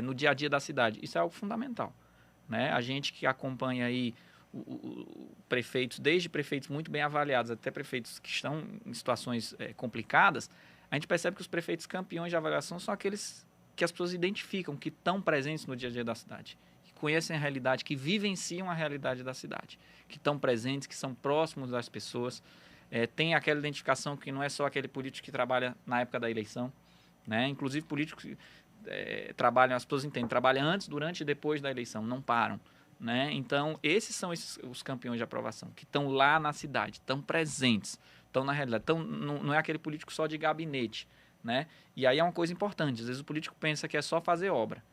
no dia a dia da cidade. Isso é algo fundamental, né? A gente que acompanha aí prefeitos, desde prefeitos muito bem avaliados até prefeitos que estão em situações complicadas, a gente percebe que os prefeitos campeões de avaliação são aqueles que as pessoas identificam, que estão presentes no dia a dia da cidade, conhecem a realidade, que vivenciam a realidade da cidade, que estão presentes, que são próximos das pessoas, tem aquela identificação que não é só aquele político que trabalha na época da eleição, né? Inclusive políticos que trabalham, as pessoas entendem, trabalham antes, durante e depois da eleição, não param, né? Então, esses são os campeões de aprovação, que estão lá na cidade, estão presentes, estão na realidade, não é aquele político só de gabinete, né? E aí é uma coisa importante, às vezes o político pensa que é só fazer obra.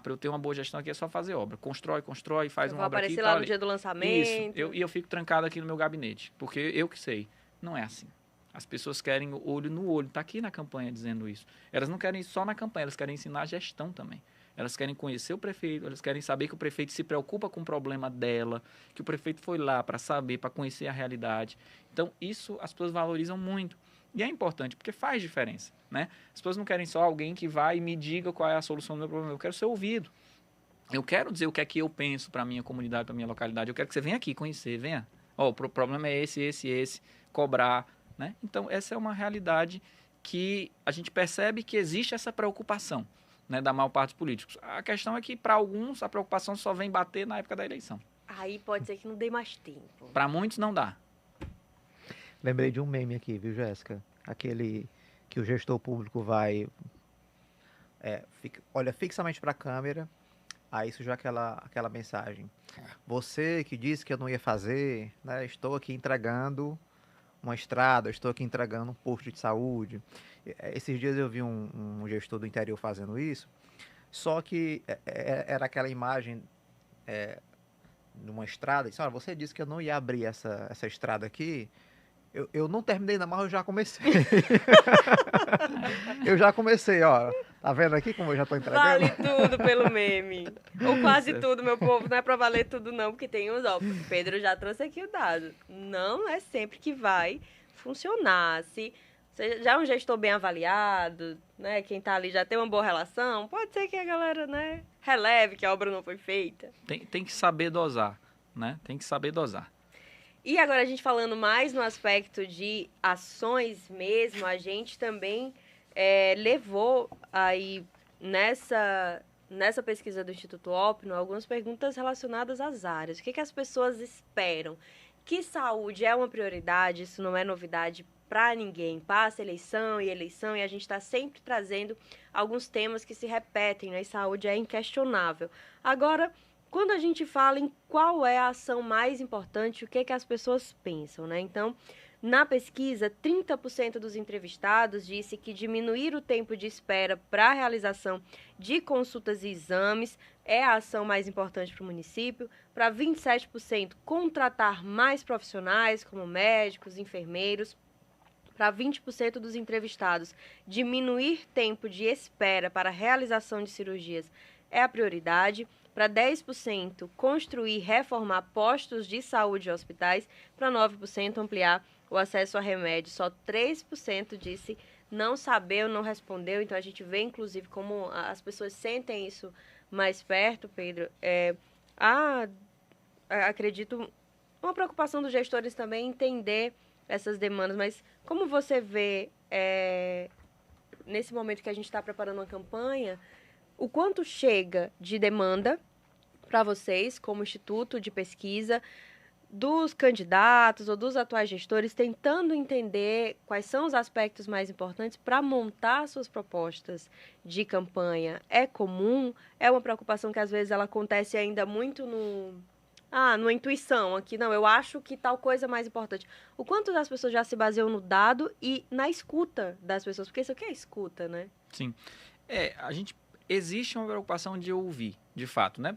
Para eu ter uma boa gestão aqui é só fazer obra. Constrói, faz uma obra aqui. Aparecer lá no dia do lançamento. Isso, eu fico trancado aqui no meu gabinete, porque eu que sei. Não é assim. As pessoas querem olho no olho. Está aqui na campanha dizendo isso. Elas não querem só na campanha, elas querem ensinar a gestão também. Elas querem conhecer o prefeito, elas querem saber que o prefeito se preocupa com o problema dela, que o prefeito foi lá para saber, para conhecer a realidade. Então, isso as pessoas valorizam muito. E é importante, porque faz diferença, né? As pessoas não querem só alguém que vai e me diga qual é a solução do meu problema. Eu quero ser ouvido. Eu quero dizer o que é que eu penso para a minha comunidade, para a minha localidade. Eu quero que você venha aqui conhecer, venha. O problema é esse, cobrar, né? Então, essa é uma realidade que a gente percebe que existe essa preocupação, né, da maior parte dos políticos. A questão é que, para alguns, a preocupação só vem bater na época da eleição. Aí pode ser que não dê mais tempo. Para muitos, não dá. Lembrei de um meme aqui, viu, Jéssica? Aquele que o gestor público vai olha fixamente para a câmera, aí surgiu aquela mensagem. Você que disse que eu não ia fazer, né? Estou aqui entregando uma estrada, estou aqui entregando um posto de saúde. Esses dias eu vi um gestor do interior fazendo isso, só que era aquela imagem numa estrada, disse, olha, você disse que eu não ia abrir essa estrada aqui, eu não terminei ainda, mas eu já comecei. Eu já comecei, ó. Tá vendo aqui como eu já tô entregando? Vale tudo pelo meme. Ou quase tudo, meu povo. Não é pra valer tudo, não, porque tem uns, ó. Pedro já trouxe aqui o dado. Não é sempre que vai funcionar. Se você já é um gestor bem avaliado, né? Quem tá ali já tem uma boa relação, pode ser que a galera, né, releve que a obra não foi feita. Tem que saber dosar, né? Tem que saber dosar. E agora a gente falando mais no aspecto de ações mesmo, a gente também levou aí nessa pesquisa do Instituto Opno algumas perguntas relacionadas às áreas. O que as pessoas esperam? Que saúde é uma prioridade, isso não é novidade para ninguém. Passa eleição e a gente está sempre trazendo alguns temas que se repetem, né? E saúde é inquestionável. Agora, quando a gente fala em qual é a ação mais importante, o que as pessoas pensam, né? Então, na pesquisa, 30% dos entrevistados disse que diminuir o tempo de espera para a realização de consultas e exames é a ação mais importante para o município. Para 27%, contratar mais profissionais, como médicos, enfermeiros. Para 20% dos entrevistados, diminuir tempo de espera para a realização de cirurgias é a prioridade. Para 10%, construir e reformar postos de saúde e hospitais. Para 9%, ampliar o acesso a remédios. Só 3% disse não saber ou não respondeu. Então, a gente vê, inclusive, como as pessoas sentem isso mais perto, Pedro. Acredito, uma preocupação dos gestores também entender essas demandas. Mas como você vê, nesse momento que a gente está preparando uma campanha, o quanto chega de demanda para vocês, como instituto de pesquisa, dos candidatos ou dos atuais gestores, tentando entender quais são os aspectos mais importantes para montar suas propostas de campanha? É comum? É uma preocupação que às vezes ela acontece ainda muito numa intuição aqui? Não, eu acho que tal coisa é mais importante. O quanto as pessoas já se baseiam no dado e na escuta das pessoas? Porque isso aqui é escuta, né? Sim. Existe uma preocupação de ouvir, de fato, né?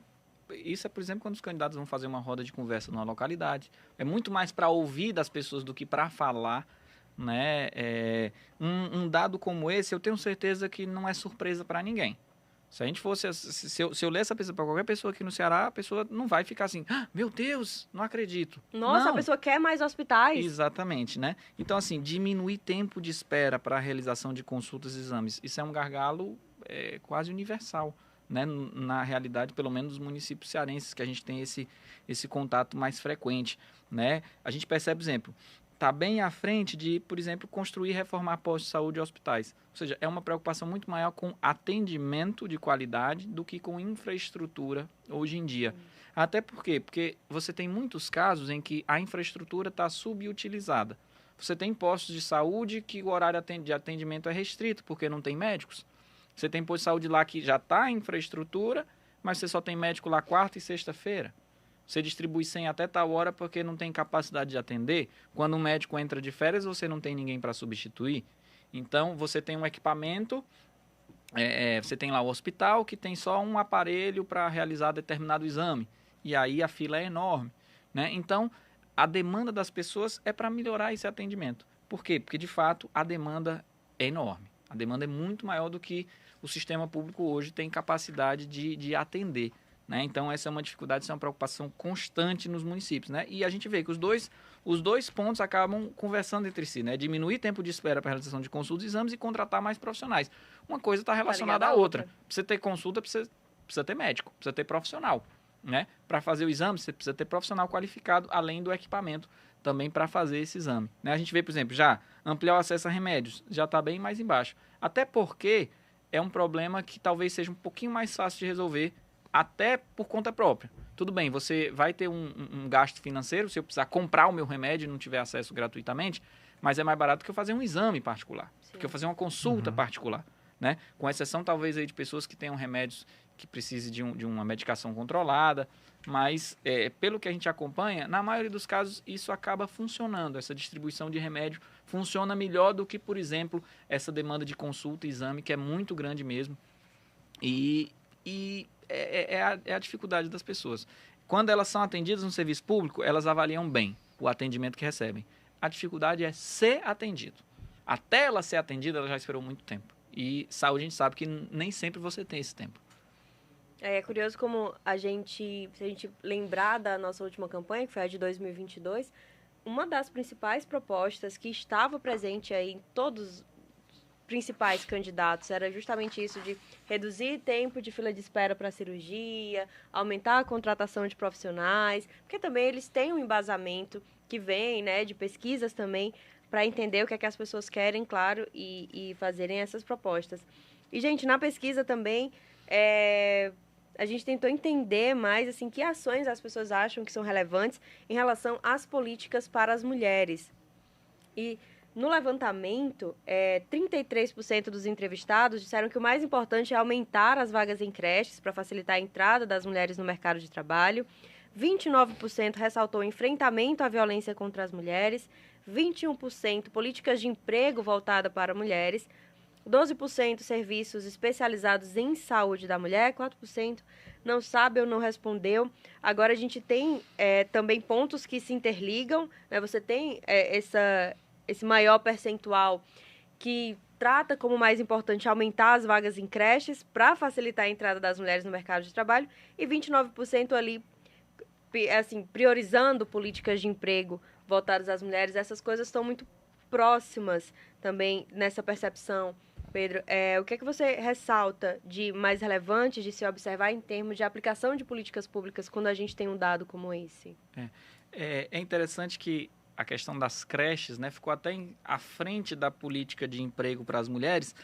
Isso é, por exemplo, quando os candidatos vão fazer uma roda de conversa numa localidade. É muito mais para ouvir das pessoas do que para falar, né? Um dado como esse, eu tenho certeza que não é surpresa para ninguém. Se a gente fosse, se eu ler essa pesquisa para qualquer pessoa aqui no Ceará, a pessoa não vai ficar assim, meu Deus, não acredito. Nossa, não. A pessoa quer mais hospitais. Exatamente, né? Então, assim, diminuir tempo de espera para a realização de consultas e exames, isso é um gargalo quase universal, né? Na realidade, pelo menos nos municípios cearenses, que a gente tem esse contato mais frequente, né? A gente percebe, por exemplo, está bem à frente de, por exemplo, construir e reformar postos de saúde e hospitais. Ou seja, é uma preocupação muito maior com atendimento de qualidade do que com infraestrutura hoje em dia. Até por quê? Porque você tem muitos casos em que a infraestrutura está subutilizada. Você tem postos de saúde que o horário de atendimento é restrito, porque não tem médicos. Você tem posto de saúde lá que já está em infraestrutura, mas você só tem médico lá quarta e sexta-feira. Você distribui 100 até tal hora porque não tem capacidade de atender. Quando um médico entra de férias, você não tem ninguém para substituir. Então, você tem um equipamento, você tem lá o hospital que tem só um aparelho para realizar determinado exame. E aí a fila é enorme, né? Então, a demanda das pessoas é para melhorar esse atendimento. Por quê? Porque, de fato, a demanda é enorme. A demanda é muito maior do que o sistema público hoje tem capacidade de atender, né? Então, essa é uma dificuldade, essa é uma preocupação constante nos municípios, né? E a gente vê que os dois pontos acabam conversando entre si, né? Diminuir tempo de espera para a realização de consultas e exames e contratar mais profissionais. Uma coisa está relacionada à outra. Para você ter consulta, precisa ter médico, precisa ter profissional, né? Para fazer o exame, você precisa ter profissional qualificado, além do equipamento também para fazer esse exame, né? A gente vê, por exemplo, já ampliar o acesso a remédios, já está bem mais embaixo. Até porque é um problema que talvez seja um pouquinho mais fácil de resolver, até por conta própria. Tudo bem, você vai ter um gasto financeiro se eu precisar comprar o meu remédio e não tiver acesso gratuitamente, mas é mais barato que eu fazer um exame particular, que eu fazer uma consulta particular, né? Com exceção, talvez, aí de pessoas que tenham remédios que precisem de uma medicação controlada, mas pelo que a gente acompanha, na maioria dos casos isso acaba funcionando, essa distribuição de remédio funciona melhor do que, por exemplo, essa demanda de consulta e exame, que é muito grande mesmo, e é a dificuldade das pessoas. Quando elas são atendidas no serviço público, elas avaliam bem o atendimento que recebem. A dificuldade é ser atendido. Até ela ser atendida, ela já esperou muito tempo. E saúde, a gente sabe que nem sempre você tem esse tempo. É curioso como se a gente lembrar da nossa última campanha, que foi a de 2022, uma das principais propostas que estava presente aí em todos os principais candidatos era justamente isso de reduzir tempo de fila de espera para cirurgia, aumentar a contratação de profissionais, porque também eles têm um embasamento que vem, né, de pesquisas também, para entender o que é que as pessoas querem, claro, e fazerem essas propostas. E, gente, na pesquisa também, a gente tentou entender mais, assim, que ações as pessoas acham que são relevantes em relação às políticas para as mulheres. E no levantamento, 33% dos entrevistados disseram que o mais importante é aumentar as vagas em creches para facilitar a entrada das mulheres no mercado de trabalho. 29% ressaltou o enfrentamento à violência contra as mulheres. 21% políticas de emprego voltada para mulheres. 12% serviços especializados em saúde da mulher. 4% não sabe ou não respondeu. Agora a gente tem também pontos que se interligam, né? Você tem esse maior percentual que trata como mais importante aumentar as vagas em creches para facilitar a entrada das mulheres no mercado de trabalho, e 29% ali, assim, priorizando políticas de emprego voltadas às mulheres. Essas coisas estão muito próximas também nessa percepção. Pedro, o que é que você ressalta de mais relevante de se observar em termos de aplicação de políticas públicas quando a gente tem um dado como esse? É interessante que a questão das creches, né, ficou até à frente da política de emprego para as mulheres,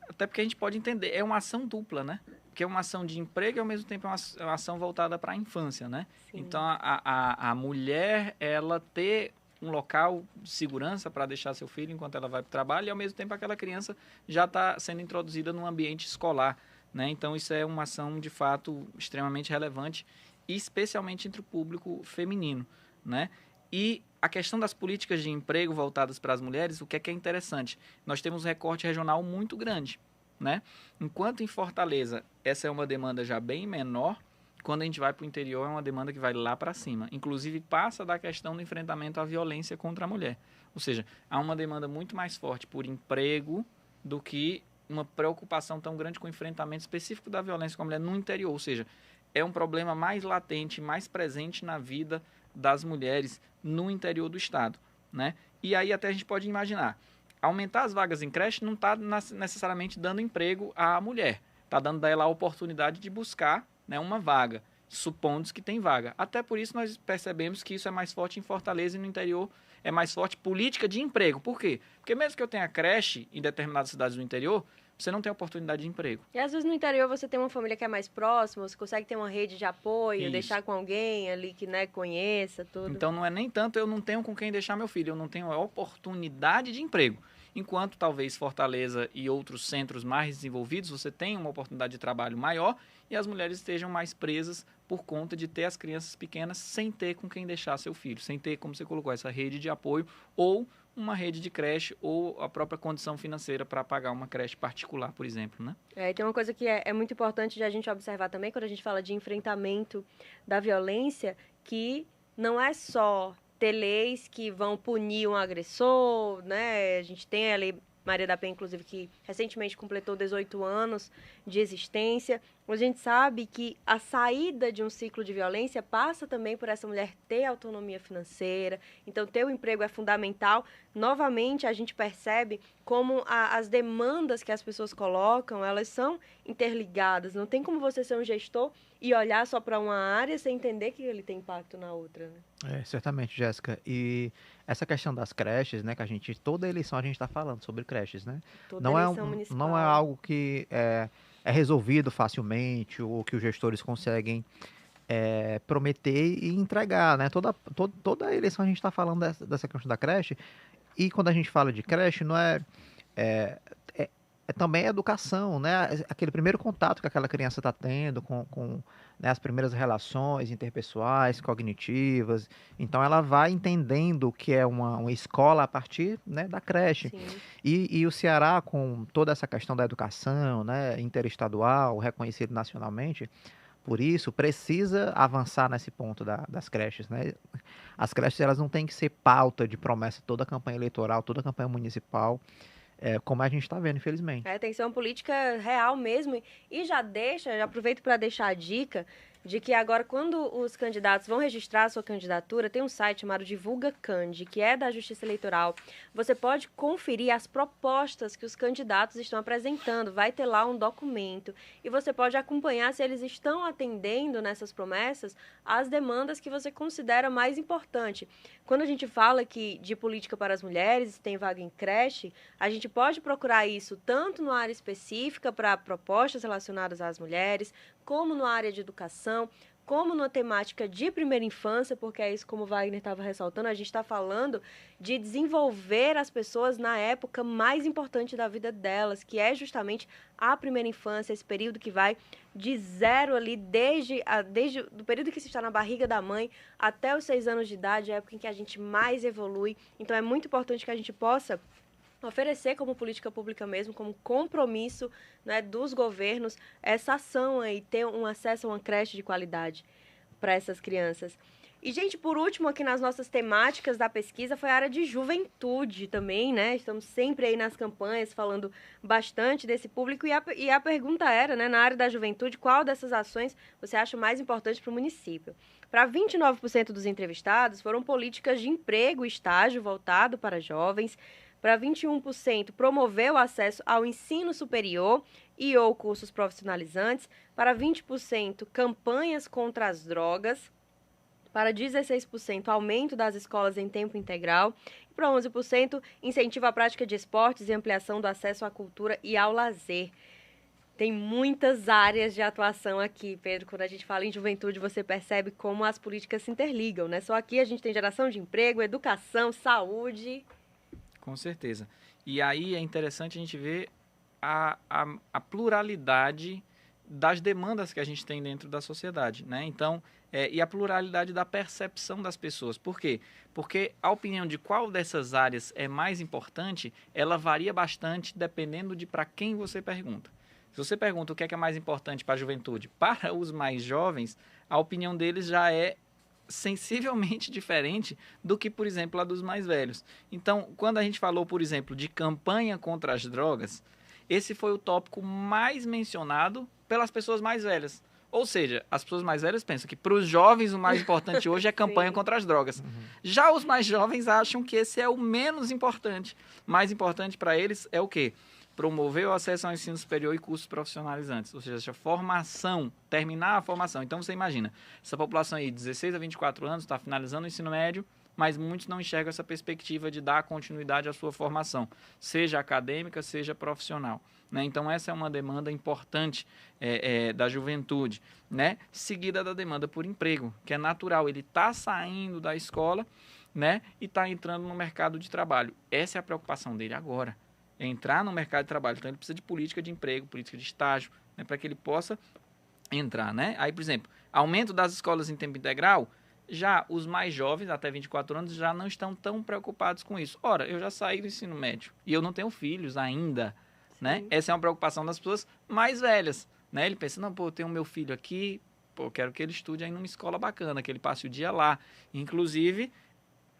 até porque a gente pode entender, é uma ação dupla, né? Porque é uma ação de emprego e, ao mesmo tempo, é uma ação voltada para a infância, né? Sim. Então, a mulher, ela ter um local de segurança para deixar seu filho enquanto ela vai para o trabalho, e, ao mesmo tempo, aquela criança já está sendo introduzida num ambiente escolar, né? Então, isso é uma ação, de fato, extremamente relevante, especialmente entre o público feminino, né? E a questão das políticas de emprego voltadas para as mulheres, o que é interessante? Nós temos um recorte regional muito grande, né? Enquanto em Fortaleza essa é uma demanda já bem menor, quando a gente vai para o interior é uma demanda que vai lá para cima. Inclusive passa da questão do enfrentamento à violência contra a mulher. Ou seja, há uma demanda muito mais forte por emprego do que uma preocupação tão grande com o enfrentamento específico da violência com a mulher no interior. Ou seja, é um problema mais latente, mais presente na vida das mulheres no interior do estado, né? E aí até a gente pode imaginar, aumentar as vagas em creche não está necessariamente dando emprego à mulher, está dando a ela a oportunidade de buscar, né, uma vaga, supondo que tem vaga. Até por isso nós percebemos que isso é mais forte em Fortaleza e no interior é mais forte política de emprego. Por quê? Porque mesmo que eu tenha creche em determinadas cidades do interior, você não tem oportunidade de emprego. E às vezes no interior você tem uma família que é mais próxima, você consegue ter uma rede de apoio, isso, deixar com alguém ali que, né, conheça tudo. Então não é nem tanto eu não tenho com quem deixar meu filho, eu não tenho a oportunidade de emprego. Enquanto talvez Fortaleza e outros centros mais desenvolvidos, você tem uma oportunidade de trabalho maior e as mulheres estejam mais presas por conta de ter as crianças pequenas sem ter com quem deixar seu filho, sem ter, como você colocou, essa rede de apoio ou uma rede de creche ou a própria condição financeira para pagar uma creche particular, por exemplo, né? E tem uma coisa que é muito importante de a gente observar também, quando a gente fala de enfrentamento da violência, que não é só ter leis que vão punir um agressor, né? A gente tem a Lei Maria da Penha, inclusive, que recentemente completou 18 anos de existência. A gente sabe que a saída de um ciclo de violência passa também por essa mulher ter autonomia financeira. Então, ter o emprego é fundamental. Novamente, a gente percebe como as demandas que as pessoas colocam, elas são interligadas. Não tem como você ser um gestor e olhar só para uma área sem entender que ele tem impacto na outra, né? Certamente, Jéssica. E essa questão das creches, né, que toda eleição a gente está falando sobre creches, né? Toda eleição municipal. Não é algo que é resolvido facilmente ou que os gestores conseguem prometer e entregar, né? Toda eleição a gente está falando dessa questão da creche, e quando a gente fala de creche, não também a educação, né? Aquele primeiro contato que aquela criança está tendo né, as primeiras relações interpessoais, cognitivas. Então, ela vai entendendo o que é uma escola a partir, né, da creche. Sim. E o Ceará, com toda essa questão da educação, né, interestadual, reconhecido nacionalmente, por isso, precisa avançar nesse ponto das creches, né? As creches, elas não têm que ser pauta de promessa toda a campanha eleitoral, toda a campanha municipal, como a gente está vendo, infelizmente. Tem que ser uma política real mesmo. E já aproveito para deixar a dica de que agora, quando os candidatos vão registrar a sua candidatura, tem um site chamado Divulga Candi, que é da Justiça Eleitoral. Você pode conferir as propostas que os candidatos estão apresentando. Vai ter lá um documento. E você pode acompanhar se eles estão atendendo nessas promessas as demandas que você considera mais importante. Quando a gente fala de política para as mulheres, tem vaga em creche, a gente pode procurar isso tanto na área específica para propostas relacionadas às mulheres, como na área de educação, como na temática de primeira infância, porque é isso como o Wagner estava ressaltando, a gente está falando de desenvolver as pessoas na época mais importante da vida delas, que é justamente a primeira infância, esse período que vai de zero ali, desde o período que se está na barriga da mãe até os 6 anos de idade, a época em que a gente mais evolui. Então é muito importante que a gente possa oferecer como política pública mesmo, como compromisso, né, dos governos, essa ação aí, ter um acesso a uma creche de qualidade para essas crianças. E, gente, por último, aqui nas nossas temáticas da pesquisa, foi a área de juventude também, né? Estamos sempre aí nas campanhas falando bastante desse público. E a pergunta era, né, na área da juventude, qual dessas ações você acha mais importante para o município? Para 29% dos entrevistados, foram políticas de emprego e estágio voltado para jovens. Para 21%, promover o acesso ao ensino superior e ou cursos profissionalizantes. Para 20%, campanhas contra as drogas. Para 16%, aumento das escolas em tempo integral. E para 11%, incentivo à prática de esportes e ampliação do acesso à cultura e ao lazer. Tem muitas áreas de atuação aqui, Pedro. Quando a gente fala em juventude, você percebe como as políticas se interligam, né? Só aqui a gente tem geração de emprego, educação, saúde. Com certeza. E aí é interessante a gente ver a pluralidade das demandas que a gente tem dentro da sociedade, né? Então, e a pluralidade da percepção das pessoas. Por quê? Porque a opinião de qual dessas áreas é mais importante, ela varia bastante dependendo de para quem você pergunta. Se você pergunta o que é mais importante para a juventude, para os mais jovens, a opinião deles já é sensivelmente diferente do que, por exemplo, a dos mais velhos. Então, quando a gente falou, por exemplo, de campanha contra as drogas, esse foi o tópico mais mencionado pelas pessoas mais velhas. Ou seja, as pessoas mais velhas pensam que para os jovens o mais importante hoje é campanha contra as drogas. Já os mais jovens acham que esse é o menos importante. Mais importante para eles é o quê? Promover o acesso ao ensino superior e cursos profissionalizantes, ou seja, essa formação, terminar a formação. Então, você imagina, essa população aí de 16 a 24 anos está finalizando o ensino médio, mas muitos não enxergam essa perspectiva de dar continuidade à sua formação, seja acadêmica, seja profissional, né? Então, essa é uma demanda importante da juventude, né? Seguida da demanda por emprego, que é natural, ele está saindo da escola, né? E está entrando no mercado de trabalho. Essa é a preocupação dele agora. Entrar no mercado de trabalho. Então, ele precisa de política de emprego, política de estágio, né, para que ele possa entrar, né? Aí, por exemplo, aumento das escolas em tempo integral, já os mais jovens, até 24 anos, já não estão tão preocupados com isso. Ora, eu já saí do ensino médio e eu não tenho filhos ainda, né? Essa é uma preocupação das pessoas mais velhas, né? Ele pensa, não, pô, eu tenho meu filho aqui, pô, eu quero que ele estude aí numa escola bacana, que ele passe o dia lá. Inclusive,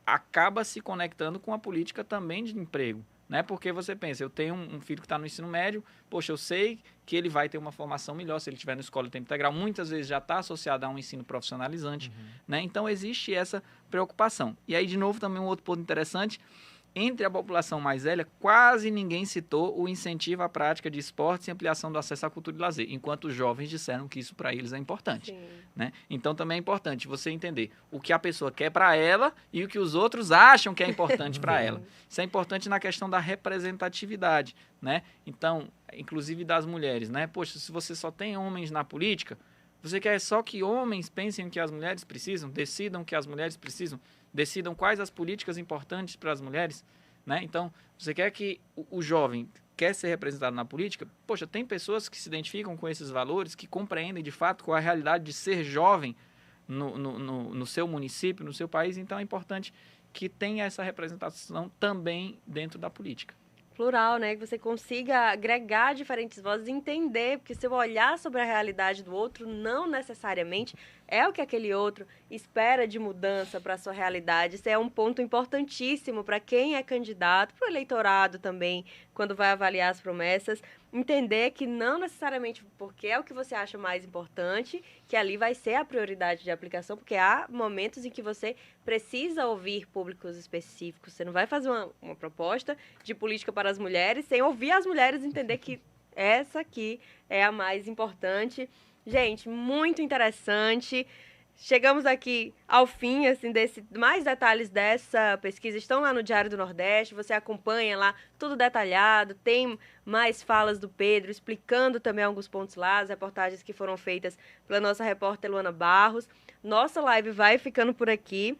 acaba se conectando com a política também de emprego, né? Porque você pensa, eu tenho um filho que está no ensino médio, poxa, eu sei que ele vai ter uma formação melhor se ele estiver na escola de tempo integral, muitas vezes já está associado a um ensino profissionalizante, né? Então, existe essa preocupação. E aí, de novo, também um outro ponto interessante, entre a população mais velha, quase ninguém citou o incentivo à prática de esportes e ampliação do acesso à cultura e lazer, enquanto os jovens disseram que isso para eles é importante, né? Então, também é importante você entender o que a pessoa quer para ela e o que os outros acham que é importante para ela. Isso é importante na questão da representatividade, né? Então, inclusive das mulheres, né? Poxa, se você só tem homens na política, você quer só que homens pensem o que as mulheres precisam, decidam o que as mulheres precisam, decidam quais as políticas importantes para as mulheres, né? Então, você quer que o jovem quer ser representado na política, poxa, tem pessoas que se identificam com esses valores, que compreendem de fato qual a realidade de ser jovem no seu município, no seu país, então é importante que tenha essa representação também dentro da política. Plural, né? Que você consiga agregar diferentes vozes e entender, porque seu olhar sobre a realidade do outro não necessariamente é o que aquele outro espera de mudança para a sua realidade. Isso é um ponto importantíssimo para quem é candidato, para o eleitorado também, quando vai avaliar as promessas, entender que não necessariamente porque é o que você acha mais importante, que ali vai ser a prioridade de aplicação, porque há momentos em que você precisa ouvir públicos específicos. Você não vai fazer uma proposta de política para as mulheres sem ouvir as mulheres e entender que essa aqui é a mais importante. Gente, muito interessante. Chegamos aqui ao fim, assim, mais detalhes dessa pesquisa estão lá no Diário do Nordeste, você acompanha lá tudo detalhado, tem mais falas do Pedro, explicando também alguns pontos lá, as reportagens que foram feitas pela nossa repórter Luana Barros. Nossa live vai ficando por aqui,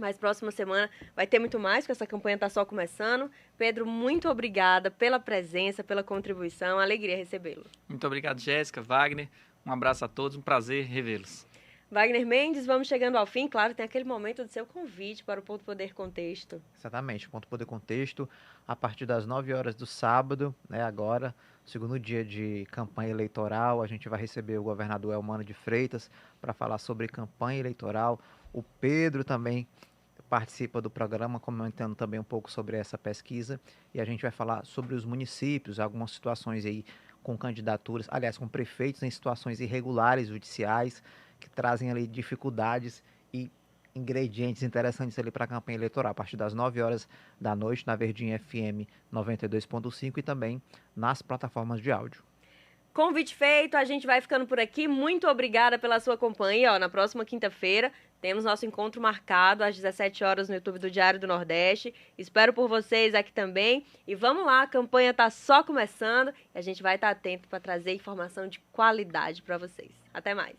mas próxima semana vai ter muito mais, porque essa campanha está só começando. Pedro, muito obrigada pela presença, pela contribuição, alegria recebê-lo. Muito obrigado, Jéssica, Wagner, um abraço a todos, um prazer revê-los. Wagner Mendes, vamos chegando ao fim. Claro, tem aquele momento do seu convite para o Ponto Poder Contexto. Exatamente, Ponto Poder Contexto, a partir das 9 horas do sábado, né, agora, segundo dia de campanha eleitoral, a gente vai receber o governador Elmano de Freitas para falar sobre campanha eleitoral. O Pedro também participa do programa, comentando também um pouco sobre essa pesquisa, e a gente vai falar sobre os municípios, algumas situações aí com candidaturas, aliás, com prefeitos em situações irregulares judiciais, que trazem ali dificuldades e ingredientes interessantes ali para a campanha eleitoral, a partir das 9 horas da noite, na Verdinha FM 92.5 e também nas plataformas de áudio. Convite feito, a gente vai ficando por aqui. Muito obrigada pela sua companhia. Na próxima quinta-feira temos nosso encontro marcado às 17 horas no YouTube do Diário do Nordeste. Espero por vocês aqui também. E vamos lá, a campanha está só começando e a gente vai estar atento para trazer informação de qualidade para vocês. Até mais.